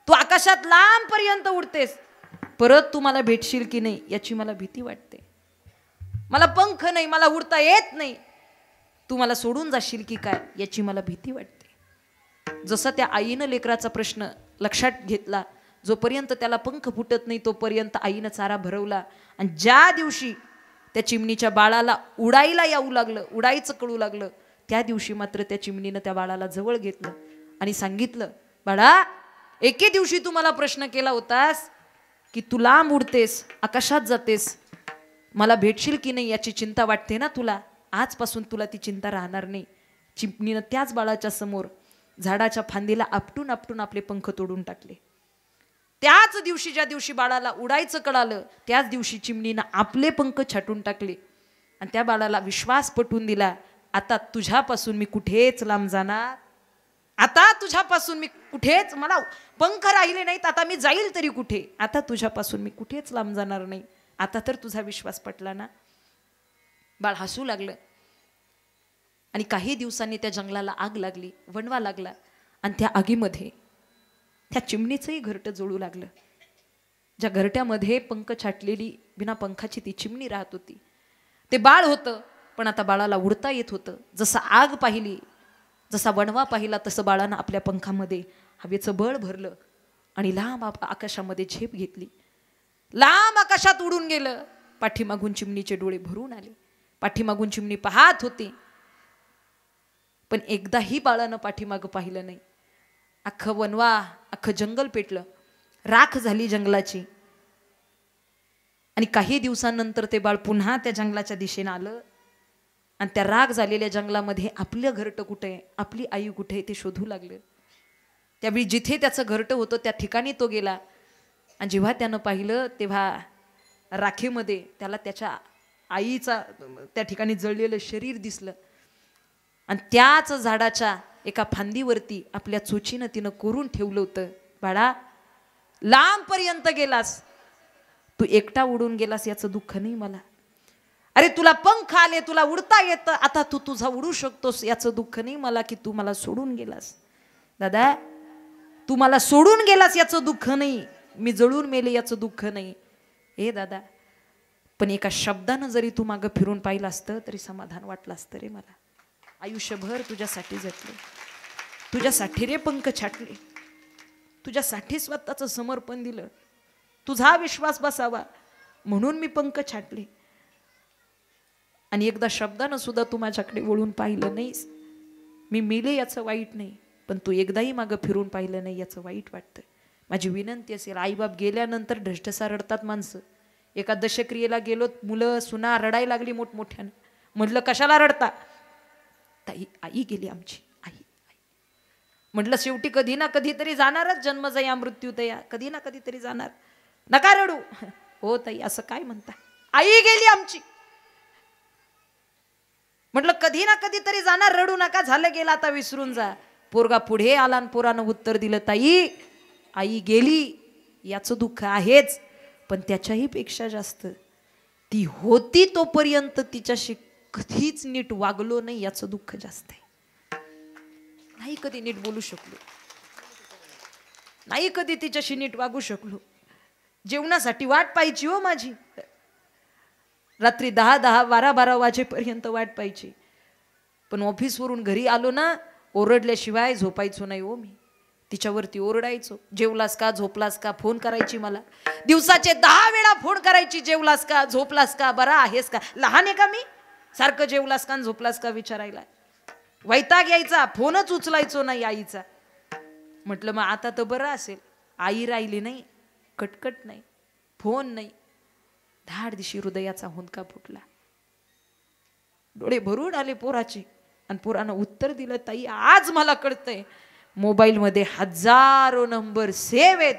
तू आकाशात लांब पर्यंत उडतेस, परत तू मला भेटशील की नाही याची मला भीती वाटते. मला पंख नाही, मला उडता येत नाही, तू मला सोडून जाशील की काय याची मला भीती वाटते. जसं त्या आईनं लेकराचा प्रश्न लक्षात घेतला, जोपर्यंत त्याला पंख फुटत नाही तोपर्यंत आईनं चारा भरवला. आणि ज्या दिवशी त्या चिमणीच्या बाळाला उडायला येऊ लागलं, उडायचं कळू लागलं, त्या दिवशी मात्र त्या चिमणीनं त्या बाळाला जवळ घेतलं आणि सांगितलं, बाळा, एके दिवशी तू मला प्रश्न केला होतास की तू लांब उडतेस, आकाशात जातेस, मला भेटशील की नाही याची चिंता वाटते ना तुला, आजपासून तुला ती चिंता राहणार नाही. चिमणीनं त्याच बाळाच्या समोर झाडाच्या फांदीला आपटून आपटून आपले पंख तोडून टाकले. त्याच दिवशी, ज्या दिवशी बाळाला उडायचं कळालं, त्याच दिवशी चिमणीनं आपले पंख छाटून टाकले आणि त्या बाळाला विश्वास पटवून दिला, आता तुझ्यापासून मी कुठेच लांब जाणार, आता तुझ्यापासून मी कुठेच, मला पंख राहिले नाहीत, आता मी जाईल तरी कुठे, आता तुझ्यापासून मी कुठेच लांब जाणार नाही. आता तर तुझा विश्वास पटला ना. बाळ हसू लागलं. आणि काही दिवसांनी त्या जंगलाला आग लागली, वणवा लागला आणि त्या आगीमध्ये त्या चिमणीचंही घरटं जळू लागलं. ज्या घरट्यामध्ये पंख छाटलेली बिना पंखाची ती चिमणी राहत होती, ते बाळ होतं, पण आता बाळाला उडता येत होतं. जसं आग पाहिली, जसा वणवा पाहिला, तसं बाळानं आपल्या पंखामध्ये हवेचं बळ भरलं आणि लांब आकाशामध्ये झेप घेतली. लांब आकाशात उडून गेलं. पाठीमागून चिमणीचे डोळे भरून आले. पाठीमागून चिमणी पाहत होती, पण एकदाही बाळानं पाठीमागं पाहिलं नाही. अख्खं वनवा, अख्खं जंगल पेटलं, राख झाली जंगलाची. आणि काही दिवसांनंतर ते बाळ पुन्हा त्या जंगलाच्या दिशेनं आलं आणि त्या राख झालेल्या जंगलामध्ये आपलं घरटं कुठे आहे, आपली आई कुठे आहे ते शोधू लागलं. त्यावेळी जिथे त्याचं घरटं होतं त्या ठिकाणी तो गेला आणि जेव्हा त्यानं पाहिलं तेव्हा राखेमध्ये त्याला त्याच्या आईचा त्या ठिकाणी जळलेलं शरीर दिसलं. आणि त्याच झाडाच्या एका फांदीवरती आपल्या चोचीनं तिनं कोरून ठेवलं होतं. बाळा, लांबपर्यंत गेलास, तू एकटा उडून गेलास याचं दुःख नाही मला. अरे तुला पंख आले, तुला उडता येतं, आता तू तुझा उडू शकतोस याचं दुःख नाही मला की तू मला सोडून गेलास. दादा, तू मला सोडून गेलास याचं दुःख नाही, मी जळून मेले याचं दुःख नाही. ए दादा, पण एका शब्दानं जरी तू मागं फिरून पाहिलं असतं तरी समाधान वाटलं असतं रे मला. आयुष्यभर तुझ्यासाठी जगले, तुझ्यासाठी रे पंख छाटले, तुझ्यासाठी स्वतःचं समर्पण दिलं, तुझा विश्वास बसावा म्हणून मी पंख छाटले. आणि एकदा शब्दानं सुद्धा तू माझ्याकडे वळून पाहिलं नाहीस. मी मेले याचं वाईट नाही, पण तू एकदाही मागं फिरून पाहिलं नाही याचं वाईट वाटतं. माझी विनंती असेल, आईबाप गेल्यानंतर ढसढसा रडतात माणसं. एका दशक्रियेला गेलो, मुलं सुना रडायला लागली मोठमोठ्यानं. म्हटलं कशाला रडता? ताई, आई गेली आमची, आई. म्हटलं शेवटी कधी ना कधी तरी जाणारच, जन्म जया मृत्यू तया, कधी ना कधी तरी जाणार, नका रडू. हो ताई, असं काय म्हणता, आई गेली आमची. म्हटलं कधी ना कधी तरी जाणार, रडू नका, झालं गेलं आता विसरून जा. पोरगा पुढे आला आणि पोरानं उत्तर दिलं, ताई आई गेली याचं दुःख आहेच, पण त्याच्याही पेक्षा जास्त ती होती तोपर्यंत तिच्याशी कधीच नीट वागलो नाही याचं दुःख जास्त आहे. नाही कधी नीट बोलू शकलो, नाही कधी तिच्याशी नीट वागू शकलो. जेवणासाठी वाट पाहिजे हो माझी, रात्री 10-10, 12-12 वाजेपर्यंत वाट पाहिजे. पण ऑफिसवरून घरी आलो ना, ओरडल्याशिवाय झोपायचो नाही हो मी. तिच्यावरती ओरडायचो. जेवलास का, झोपलास का, फोन करायची मला. दिवसाचे 10 वेळा फोन करायची. जेवलास का, झोपलास का, बरा आहेस का. लहान आहे का मी सारखं जेवलास का झोपलास का विचारायला. वैताग यायचा, फोनच उचलायचो नाही आईचा. म्हटलं मग आता तर बरं असेल, आई राहिली नाही, कटकट नाही, फोन नाही. धाड दिशी हृदयाचा हुंदका फुटला. डोळे भरून आले पोराचे. आणि पोरानं उत्तर दिलं, ताई आज मला कळतंय मोबाईलमध्ये हजारो नंबर सेव्ह आहेत,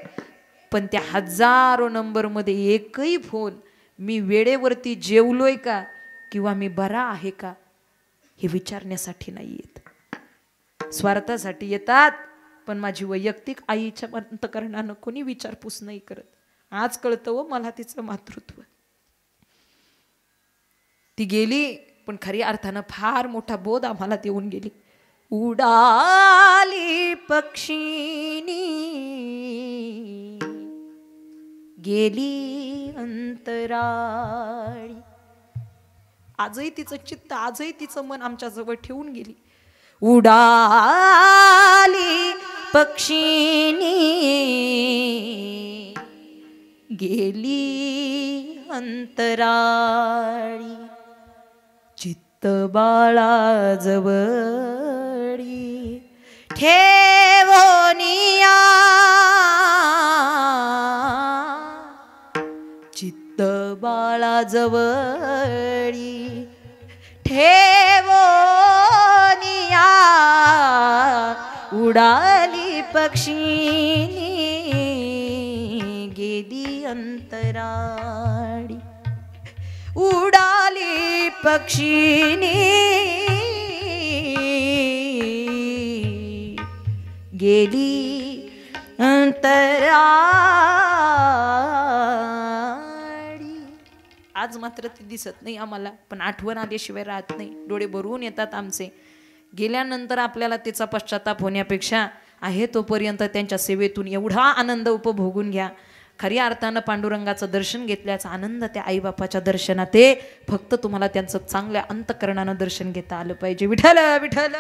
पण त्या हजारो नंबर मध्ये एकही फोन मी वेळेवरती जेवलोय का किंवा मी बरा आहे का हे विचारण्यासाठी नाही येत. स्वार्थासाठी येतात, पण माझी वैयक्तिक आईच्या अंतकरणानं कोणी विचारपूस नाही करत. आज कळतं व मला तिचं मातृत्व. ती गेली, पण खऱ्या अर्थानं फार मोठा बोध आम्हाला देऊन गेली. उडाली पक्षिणी गेली अंतराळी. आजही तिचं चित्त, आजही तिचं मन आमच्या जवळ ठेवून गेली. उडाली पक्षिणी गेली अंतराळी. चित्त बाळा जवळी ठेवोनिया. चित्त बाळा जवळी ठेवोनिया. उडाली पक्षिणी गेली अंतराळी. उडाली पक्षिणी गेली अंतराळी. आज मात्र ती दिसत नाही आम्हाला, पण आठवण आल्याशिवाय राहत नाही. डोळे भरून येतात आमचे. गेल्यानंतर आपल्याला तिचा पश्चाताप होण्यापेक्षा आहे तोपर्यंत त्यांच्या सेवेतून एवढा आनंद उपभोगून घ्या. खऱ्या अर्थानं पांडुरंगाचं दर्शन घेतल्याचा आनंद त्या आईबापाच्या दर्शनात आहे. फक्त तुम्हाला त्यांचं चांगल्या अंतकरणानं दर्शन घेता आलं पाहिजे. विठ्ठल विठ्ठल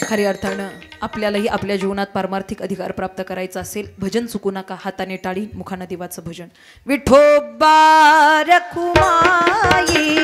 खऱ्या अर्थानं आपल्यालाही आपल्या जीवनात पारमार्थिक अधिकार प्राप्त करायचा असेल, भजन चुकू नका. हाताने टाळी, मुखानं देवाचं भजन. विठोबा रखुमाई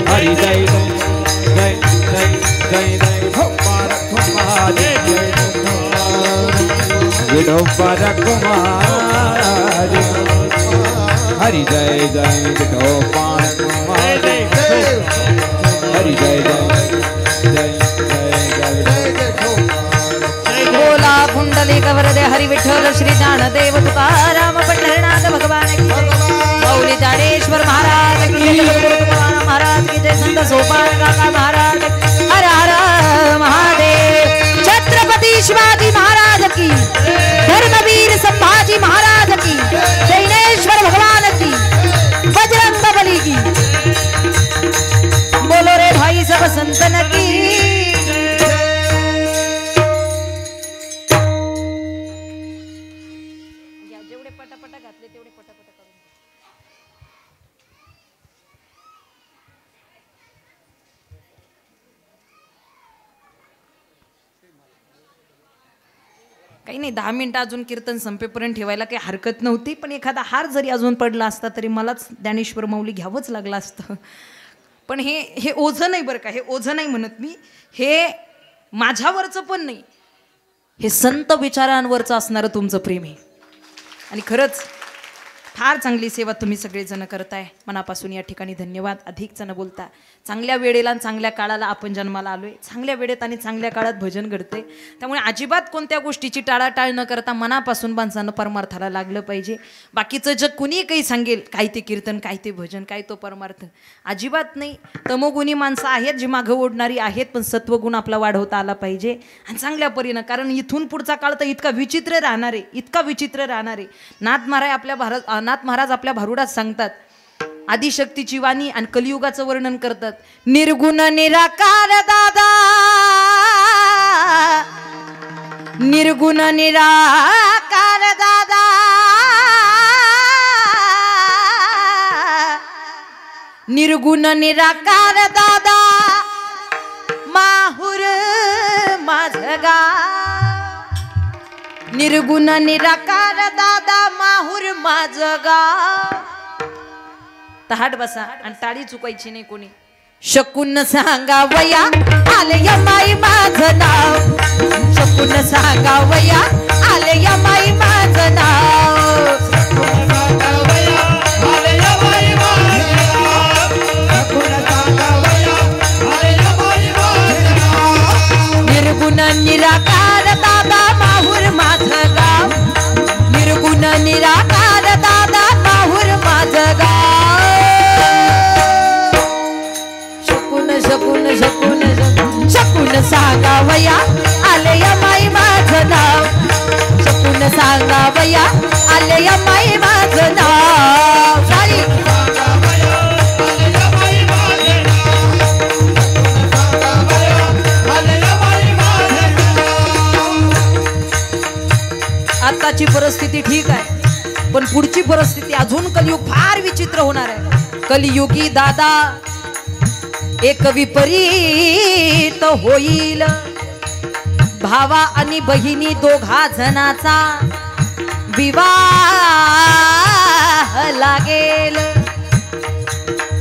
हरि जय पर कुमारी हरि जय जय विठोबाण कुमारी हरि जय जय जय जय जय बोला पुंडलिक वरदे हरी विठ्ठल श्री ज्ञानदेव तुकाराम पंढरीनाथ भगवान की जय मौली ज्ञानेश्वर महाराज की जय जगद्गुरु तुकाराम महाराज की जय संत सोपान काका महाराज हर हर महादेव छत्रपति शिवाजी महाराज की धर्मवीर संभाजी महाराज की जैनेश्वर भगवान की बजरंग बली की बोलो रे भाई सब संतन की जेवढे पटापटा घातले तेवढे पटापटा करून काही नाही 10 मिनिटं अजून कीर्तन संपेपर्यंत ठेवायला काही हरकत नव्हती पण एखादा हार जरी अजून पडला असता तरी मलाच ज्ञानेश्वर माऊली घ्यावंच लागलं असतं पण हे ओझं नाही बरं का हे ओझं नाही म्हणत मी हे माझ्यावरचं पण नाही हे संत विचारांवरचं असणारं तुमचं प्रेम आहे आणि खरंच फार चांगली सेवा तुम्ही सगळेजण करताय मनापासून या ठिकाणी धन्यवाद अधिकच न बोलता चांगल्या वेळेला आणि चांगल्या काळाला आपण जन्माला आलोय चांगल्या वेळेत आणि चांगल्या काळात भजन घडते त्यामुळे अजिबात कोणत्या गोष्टीची टाळाटाळ न करता मनापासून माणसानं परमार्थाला लागलं पाहिजे बाकीचं जग कुणी काही सांगेल काय ते कीर्तन काय ते भजन काय तो परमार्थ अजिबात नाही तमोगुणी माणसं आहेत जी मागं ओढणारी आहेत पण सत्वगुण आपला वाढवता आला पाहिजे आणि चांगल्या परीनं कारण इथून पुढचा काळ तर इतका विचित्र राहणार आहे इतका विचित्र राहणार आहे नाथ महाराज आपल्या भारुडात सांगतात आदिशक्तीची वाणी आणि कलियुगाचं वर्णन करतात निर्गुण निराकार दादा निर्गुण निराकार दादा निर्गुण निराकार दादा माहुर माझं गाव निर्गुण निराकार दादा माहुर माझं गाव तहाट बसा आणि टाळी चुकायची नाही कोणी शकून सांगावया आले या माई माझं नाव शकून सांगावया आले या माई माझं नाव निर्गुण निराकार दादा माहुर माझं गाव निर्गुण निराकार दादा माहुर माझं गाव शकून शकून शकून सांगावया आले या माई माझं नाव शकून सांगावया आले या माई माझं नाव सारी आताची परिस्थिती ठीक आहे पण पुढची परिस्थिती अजून कलियुग फार विचित्र होणार आहे कलियुगी दादा एक विपरीत होईल भावा आणि बहिणी दोघा जणाचा विवाह लागेल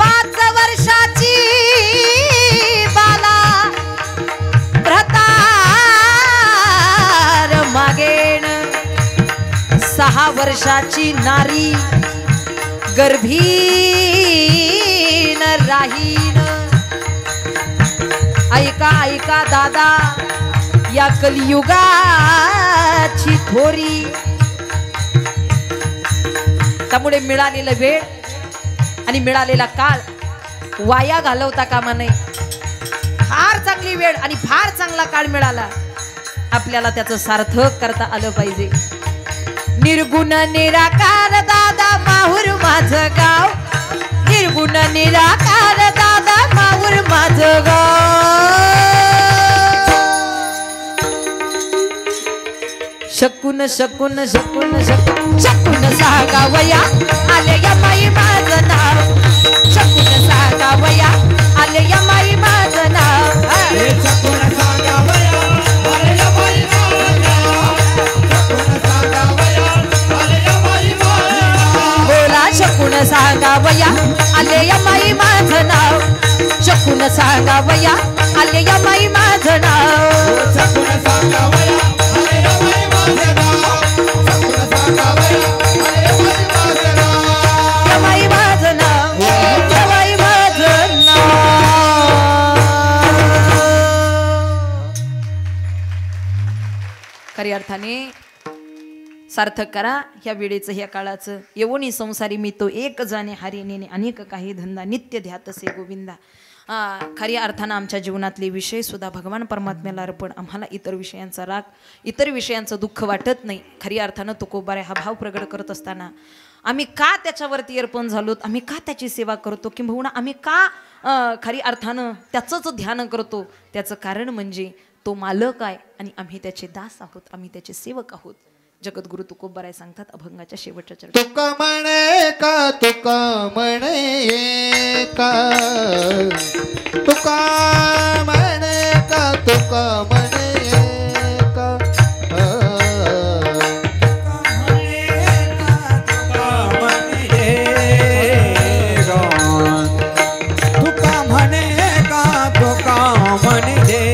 5 वर्षाची बाला भ्रतार मागेन 6 वर्षाची नारी गर्भीन राहीन ऐका ऐका दादा या कलियुगाची थोरी त्यामुळे मिळालेला वेळ आणि मिळालेला काळ वाया घालवता कामा नये फार चांगली वेळ आणि फार चांगला काळ मिळाला आपल्याला त्याचं सार्थक करता आलं पाहिजे निर्गुण निराकार दादा माहुर माझं गाव निर्गुण निराकार दादा माहुर माझं गाव शकून शकून शकून शकून सांगावया आले या माई माझं नाव शकून सांगावया आले या माई माझं नाव शकून सांगावया आले या माई माझं नाव शकून सांगावया आले या माई माझं नाव बोला शकून सांगावया आले या माई माझं नाव शकून सांगावया आले या माई माझं नाव शकून सांगावया आले या माई माझं नाव सांगावया अरे बाई माझं नाव बाई माझं नाव बाई माझं नाव. खऱ्या अर्थाने सार्थक करा ह्या वेळेचं ह्या काळाचं. येवोनी संसारी मी तो एक जाणे हारी नेणे अनेक काही धंदा नित्य ध्यातसे गोविंदा. खऱ्या अर्थानं आमच्या जीवनातले विषय सुद्धा भगवान परमात्म्याला अर्पण. आम्हाला इतर विषयांचा राग इतर विषयांचं दुःख वाटत नाही. खऱ्या अर्थानं तुकोबारे हा भाव प्रगट करत असताना आम्ही का त्याच्यावरती अर्पण झालोत, आम्ही का त्याची सेवा करतो, किंबहुना आम्ही का खऱ्या अर्थानं त्याचंच ध्यान करतो, त्याचं कारण म्हणजे तो मालक आहे आणि आम्ही त्याचे दास आहोत, आम्ही त्याचे सेवक आहोत. जगद्गुरु तुकोबाराय सांगतात अभंगाच्या शेवटच्या चरणात. तुका म्हणे का तुका म्हणे का तुका म्हणे का तुका म्हणे का तुका म्हणे का तुका म्हणे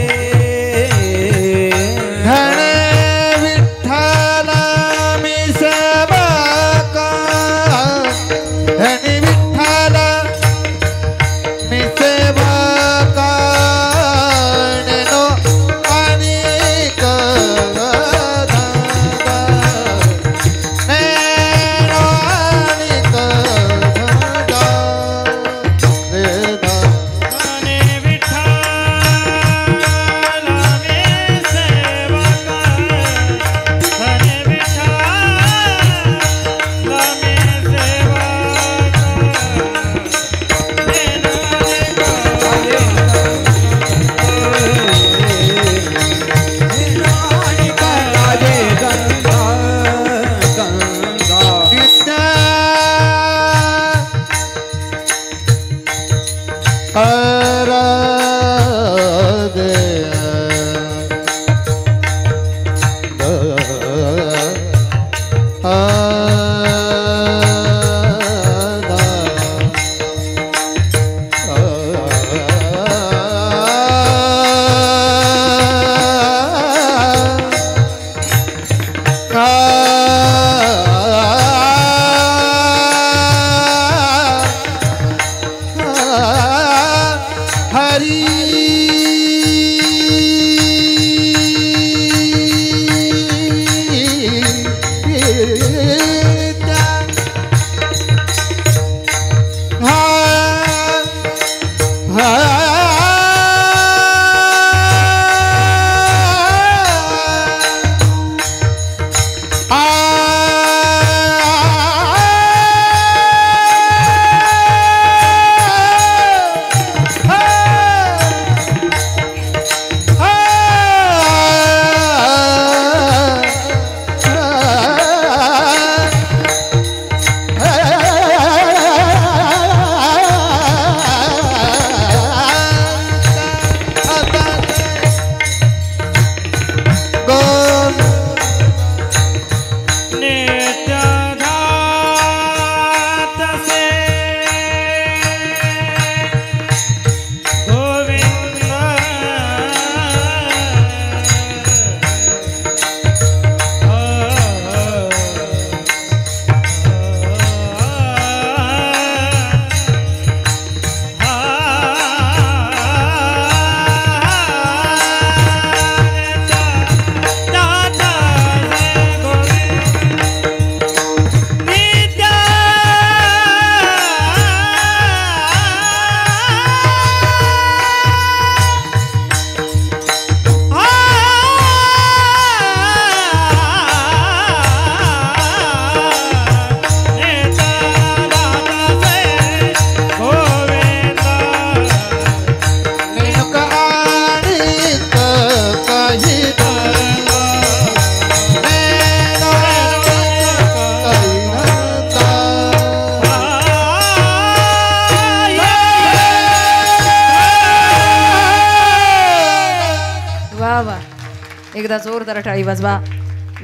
एकदा जोरदार टाळी वाजवा.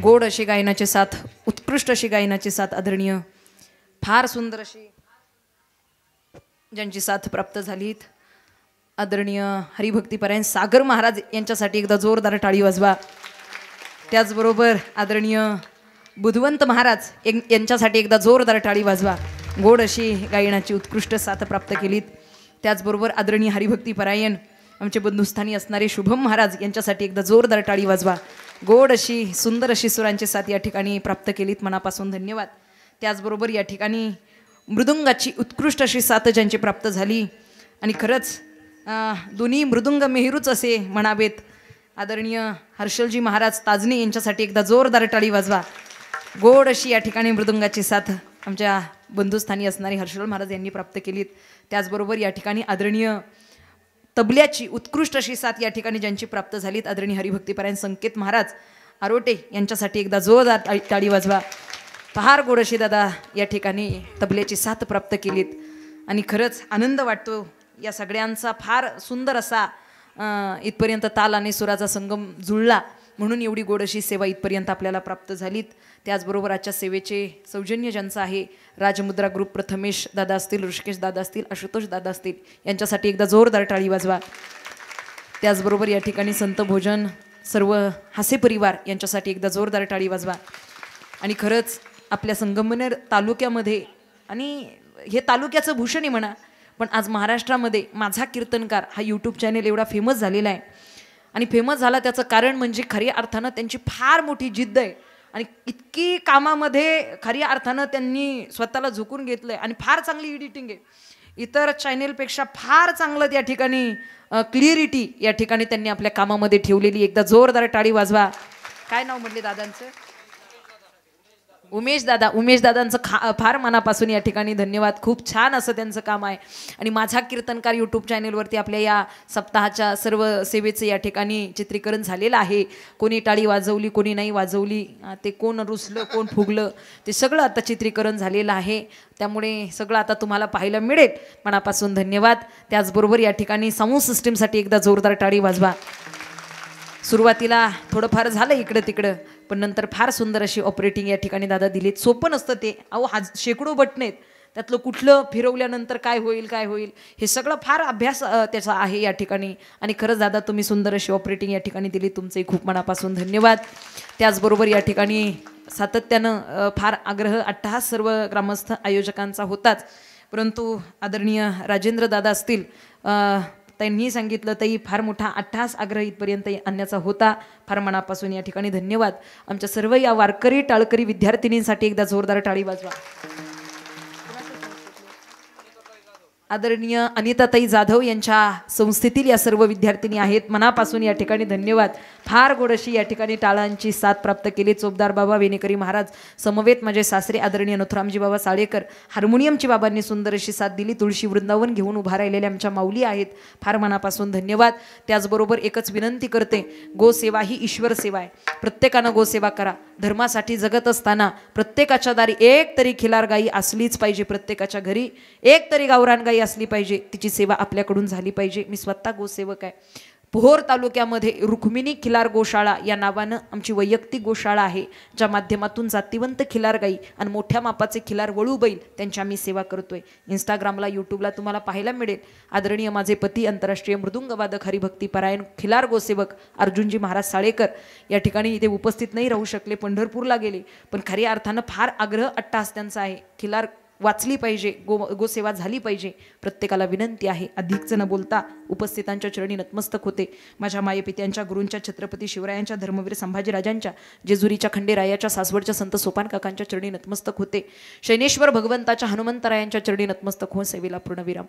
गोड अशी गायनाची साथ, उत्कृष्ट अशी गायनाची साथ आदरणीय फार सुंदर अशी ज्यांची साथ प्राप्त झालीत आदरणीय हरिभक्तीपरायण सागर महाराज यांच्यासाठी एकदा जोरदार टाळी वाजवा. त्याचबरोबर आदरणीय बुधवंत महाराज यांच्यासाठी एकदा जोरदार टाळी वाजवा. गोड अशी गायनाची उत्कृष्ट साथ प्राप्त केलीत. त्याचबरोबर आदरणीय हरिभक्ती परायण आमचे बंधुस्थानी असणारे शुभम महाराज यांच्यासाठी एकदा जोरदार टाळी वाजवा. गोड अशी सुंदर अशी सुरांची साथ या ठिकाणी प्राप्त केलीत, मनापासून धन्यवाद. त्याचबरोबर या ठिकाणी मृदुंगाची उत्कृष्ट अशी साथ ज्यांची प्राप्त झाली आणि खरंच दोन्ही मृदुंग मेहरूच असे म्हणावेत. आदरणीय हर्षलजी महाराज ताजने यांच्यासाठी एकदा जोरदार टाळी वाजवा. गोड अशी या ठिकाणी मृदुंगाची साथ आमच्या बंधुस्थानी असणारे हर्षल महाराज यांनी प्राप्त केलीत. त्याचबरोबर या ठिकाणी आदरणीय तबल्याची उत्कृष्ट अशी साथ या ठिकाणी ज्यांची प्राप्त झालीत आदरणीय हरिभक्तीपरायण संकेत महाराज आरोटे यांच्यासाठी एकदा जोरदार टाळी वाजवा. फार गोड अशी दादा या ठिकाणी तबल्याची साथ प्राप्त केलीत आणि खरंच आनंद वाटतो. या सगळ्यांचा फार सुंदर असा इथपर्यंत ताल आणि सुराचा संगम जुळला म्हणून एवढी गोड अशी सेवा इथपर्यंत आपल्याला प्राप्त झालीत. त्याचबरोबर आजच्या सेवेचे सौजन्य ज्यांचं आहे राजमुद्रा ग्रुप प्रथमेश दादा असतील, ऋषिकेश दादा असतील, आशुतोष दादा असतील यांच्यासाठी एकदा जोरदार टाळी वाजवा. त्याचबरोबर या ठिकाणी संत भोजन सर्व हासे परिवार यांच्यासाठी एकदा जोरदार टाळी वाजवा. आणि खरंच आपल्या संगमनेर तालुक्यामध्ये आणि हे तालुक्याचं भूषण आहे म्हणा, पण आज महाराष्ट्रामध्ये माझा कीर्तनकार हा यूट्यूब चॅनल एवढा फेमस झालेला आहे. आणि फेमस झाला त्याचं कारण म्हणजे खऱ्या अर्थानं त्यांची फार मोठी जिद्द आहे आणि इतकी कामामध्ये खऱ्या अर्थानं त्यांनी स्वतःला झुकून घेतलं आहे आणि फार चांगली एडिटिंग आहे. इतर चॅनेलपेक्षा फार चांगलं त्या ठिकाणी क्लिअरिटी या ठिकाणी त्यांनी आपल्या कामामध्ये ठेवलेली. एकदा जोरदार टाळी वाजवा. काय नाव म्हटले दादांचं? उमेश दादांचं फार मनापासून या ठिकाणी धन्यवाद. खूप छान असं त्यांचं काम आहे. आणि माझा कीर्तनकार यूट्यूब चॅनेलवरती आपल्या या सप्ताहाच्या सर्व सेवेचं या ठिकाणी चित्रीकरण झालेलं आहे. कोणी टाळी वाजवली, कोणी नाही वाजवली, ते कोण रुसलं, कोण फुगलं, ते सगळं आता चित्रीकरण झालेलं आहे. त्यामुळे सगळं आता तुम्हाला पाहायला मिळेल. मनापासून धन्यवाद. त्याचबरोबर या ठिकाणी साऊंड सिस्टीमसाठी एकदा जोरदार टाळी वाजवा. सुरुवातीला थोडंफार झालं इकडं तिकडं, पण नंतर फार सुंदर अशी ऑपरेटिंग या ठिकाणी दादा दिलीत. सोपं नसतं ते. शेकडो बटन आहेत, त्यातलं कुठलं फिरवल्यानंतर काय होईल हे सगळं फार अभ्यास त्याचा आहे या ठिकाणी. आणि खरंच दादा तुम्ही सुंदर अशी ऑपरेटिंग या ठिकाणी दिली, तुमचंही खूप मनापासून धन्यवाद. त्याचबरोबर या ठिकाणी सातत्यानं फार आग्रह अट्टहास सर्व ग्रामस्थ आयोजकांचा होताच, परंतु आदरणीय राजेंद्र दादा असतील त्यांनी सांगितलं तरी फार मोठा अट्टहास आग्रह इथपर्यंत आणण्याचा होता. फार मनापासून या ठिकाणी धन्यवाद. आमच्या सर्व या वारकरी टाळकरी विद्यार्थिनींसाठी एकदा जोरदार टाळी वाजवा. आदरणीय अनिताताई जाधव यांच्या संस्थेतील या सर्व विद्यार्थिनी आहेत. मनापासून या ठिकाणी धन्यवाद. फार गोड अशी या ठिकाणी टाळांची साथ प्राप्त केली. चोपदार बाबा वेणेकरी महाराज समवेत माझे सासरे आदरणीय नथुरामजी बाबा साळेकर, हार्मोनियमची बाबांनी सुंदर अशी साथ दिली. तुळशी वृंदावन घेऊन उभा राहिलेल्या आमच्या माऊली आहेत. फार मनापासून धन्यवाद. त्याचबरोबर एकच विनंती करते, गोसेवा ही ईश्वर सेवा आहे. प्रत्येकानं गोसेवा करा. धर्मासाठी जगत असताना प्रत्येकाच्या दारी एक तरी खिलार गाई असलीच पाहिजे. प्रत्येकाच्या घरी एक तरी गावरान गाई असली पाहिजे. तिची सेवा आपल्याकडून झाली पाहिजे. मी स्वतः गोसेवक आहे. पोहोर तालुक्यामध्ये रुक्मिणी खिलार गोशाळा या नावानं आमची वैयक्तिक गोशाळा आहे, ज्या माध्यमातून जातीवंत खिलार गाई आणि मोठ्या मापाचे खिलार वळू बैल त्यांची आम्ही सेवा करतोय. इंस्टाग्रामला, यूट्यूबला तुम्हाला पाहायला मिळेल. आदरणीय माझे पती आंतरराष्ट्रीय मृदुंगवादक हरिभक्ती परायण खिलार गोसेवक अर्जुनजी महाराज साळेकर या ठिकाणी इथे उपस्थित नाही राहू शकले, पंढरपूरला गेले, पण खऱ्या अर्थानं फार आग्रह अट्टहास त्यांचा आहे. खिलार वाचली पाहिजे, गोसेवा झाली पाहिजे. प्रत्येकाला विनंती आहे. अधिकच न बोलता उपस्थितांच्या चरणी नतमस्तक होते. माझ्या मायेपित्यांच्या, गुरूंच्या, छत्रपती शिवरायांच्या, धर्मवीर संभाजीराजांच्या, जेजुरीच्या खंडेरायाच्या, सासवडच्या संत सोपान काकांच्या चरणी नतमस्तक होते. शैनेश्वर भगवंताच्या, हनुमंतरायांच्या चरणी नतमस्तक होऊन सेवेला पूर्णविराम.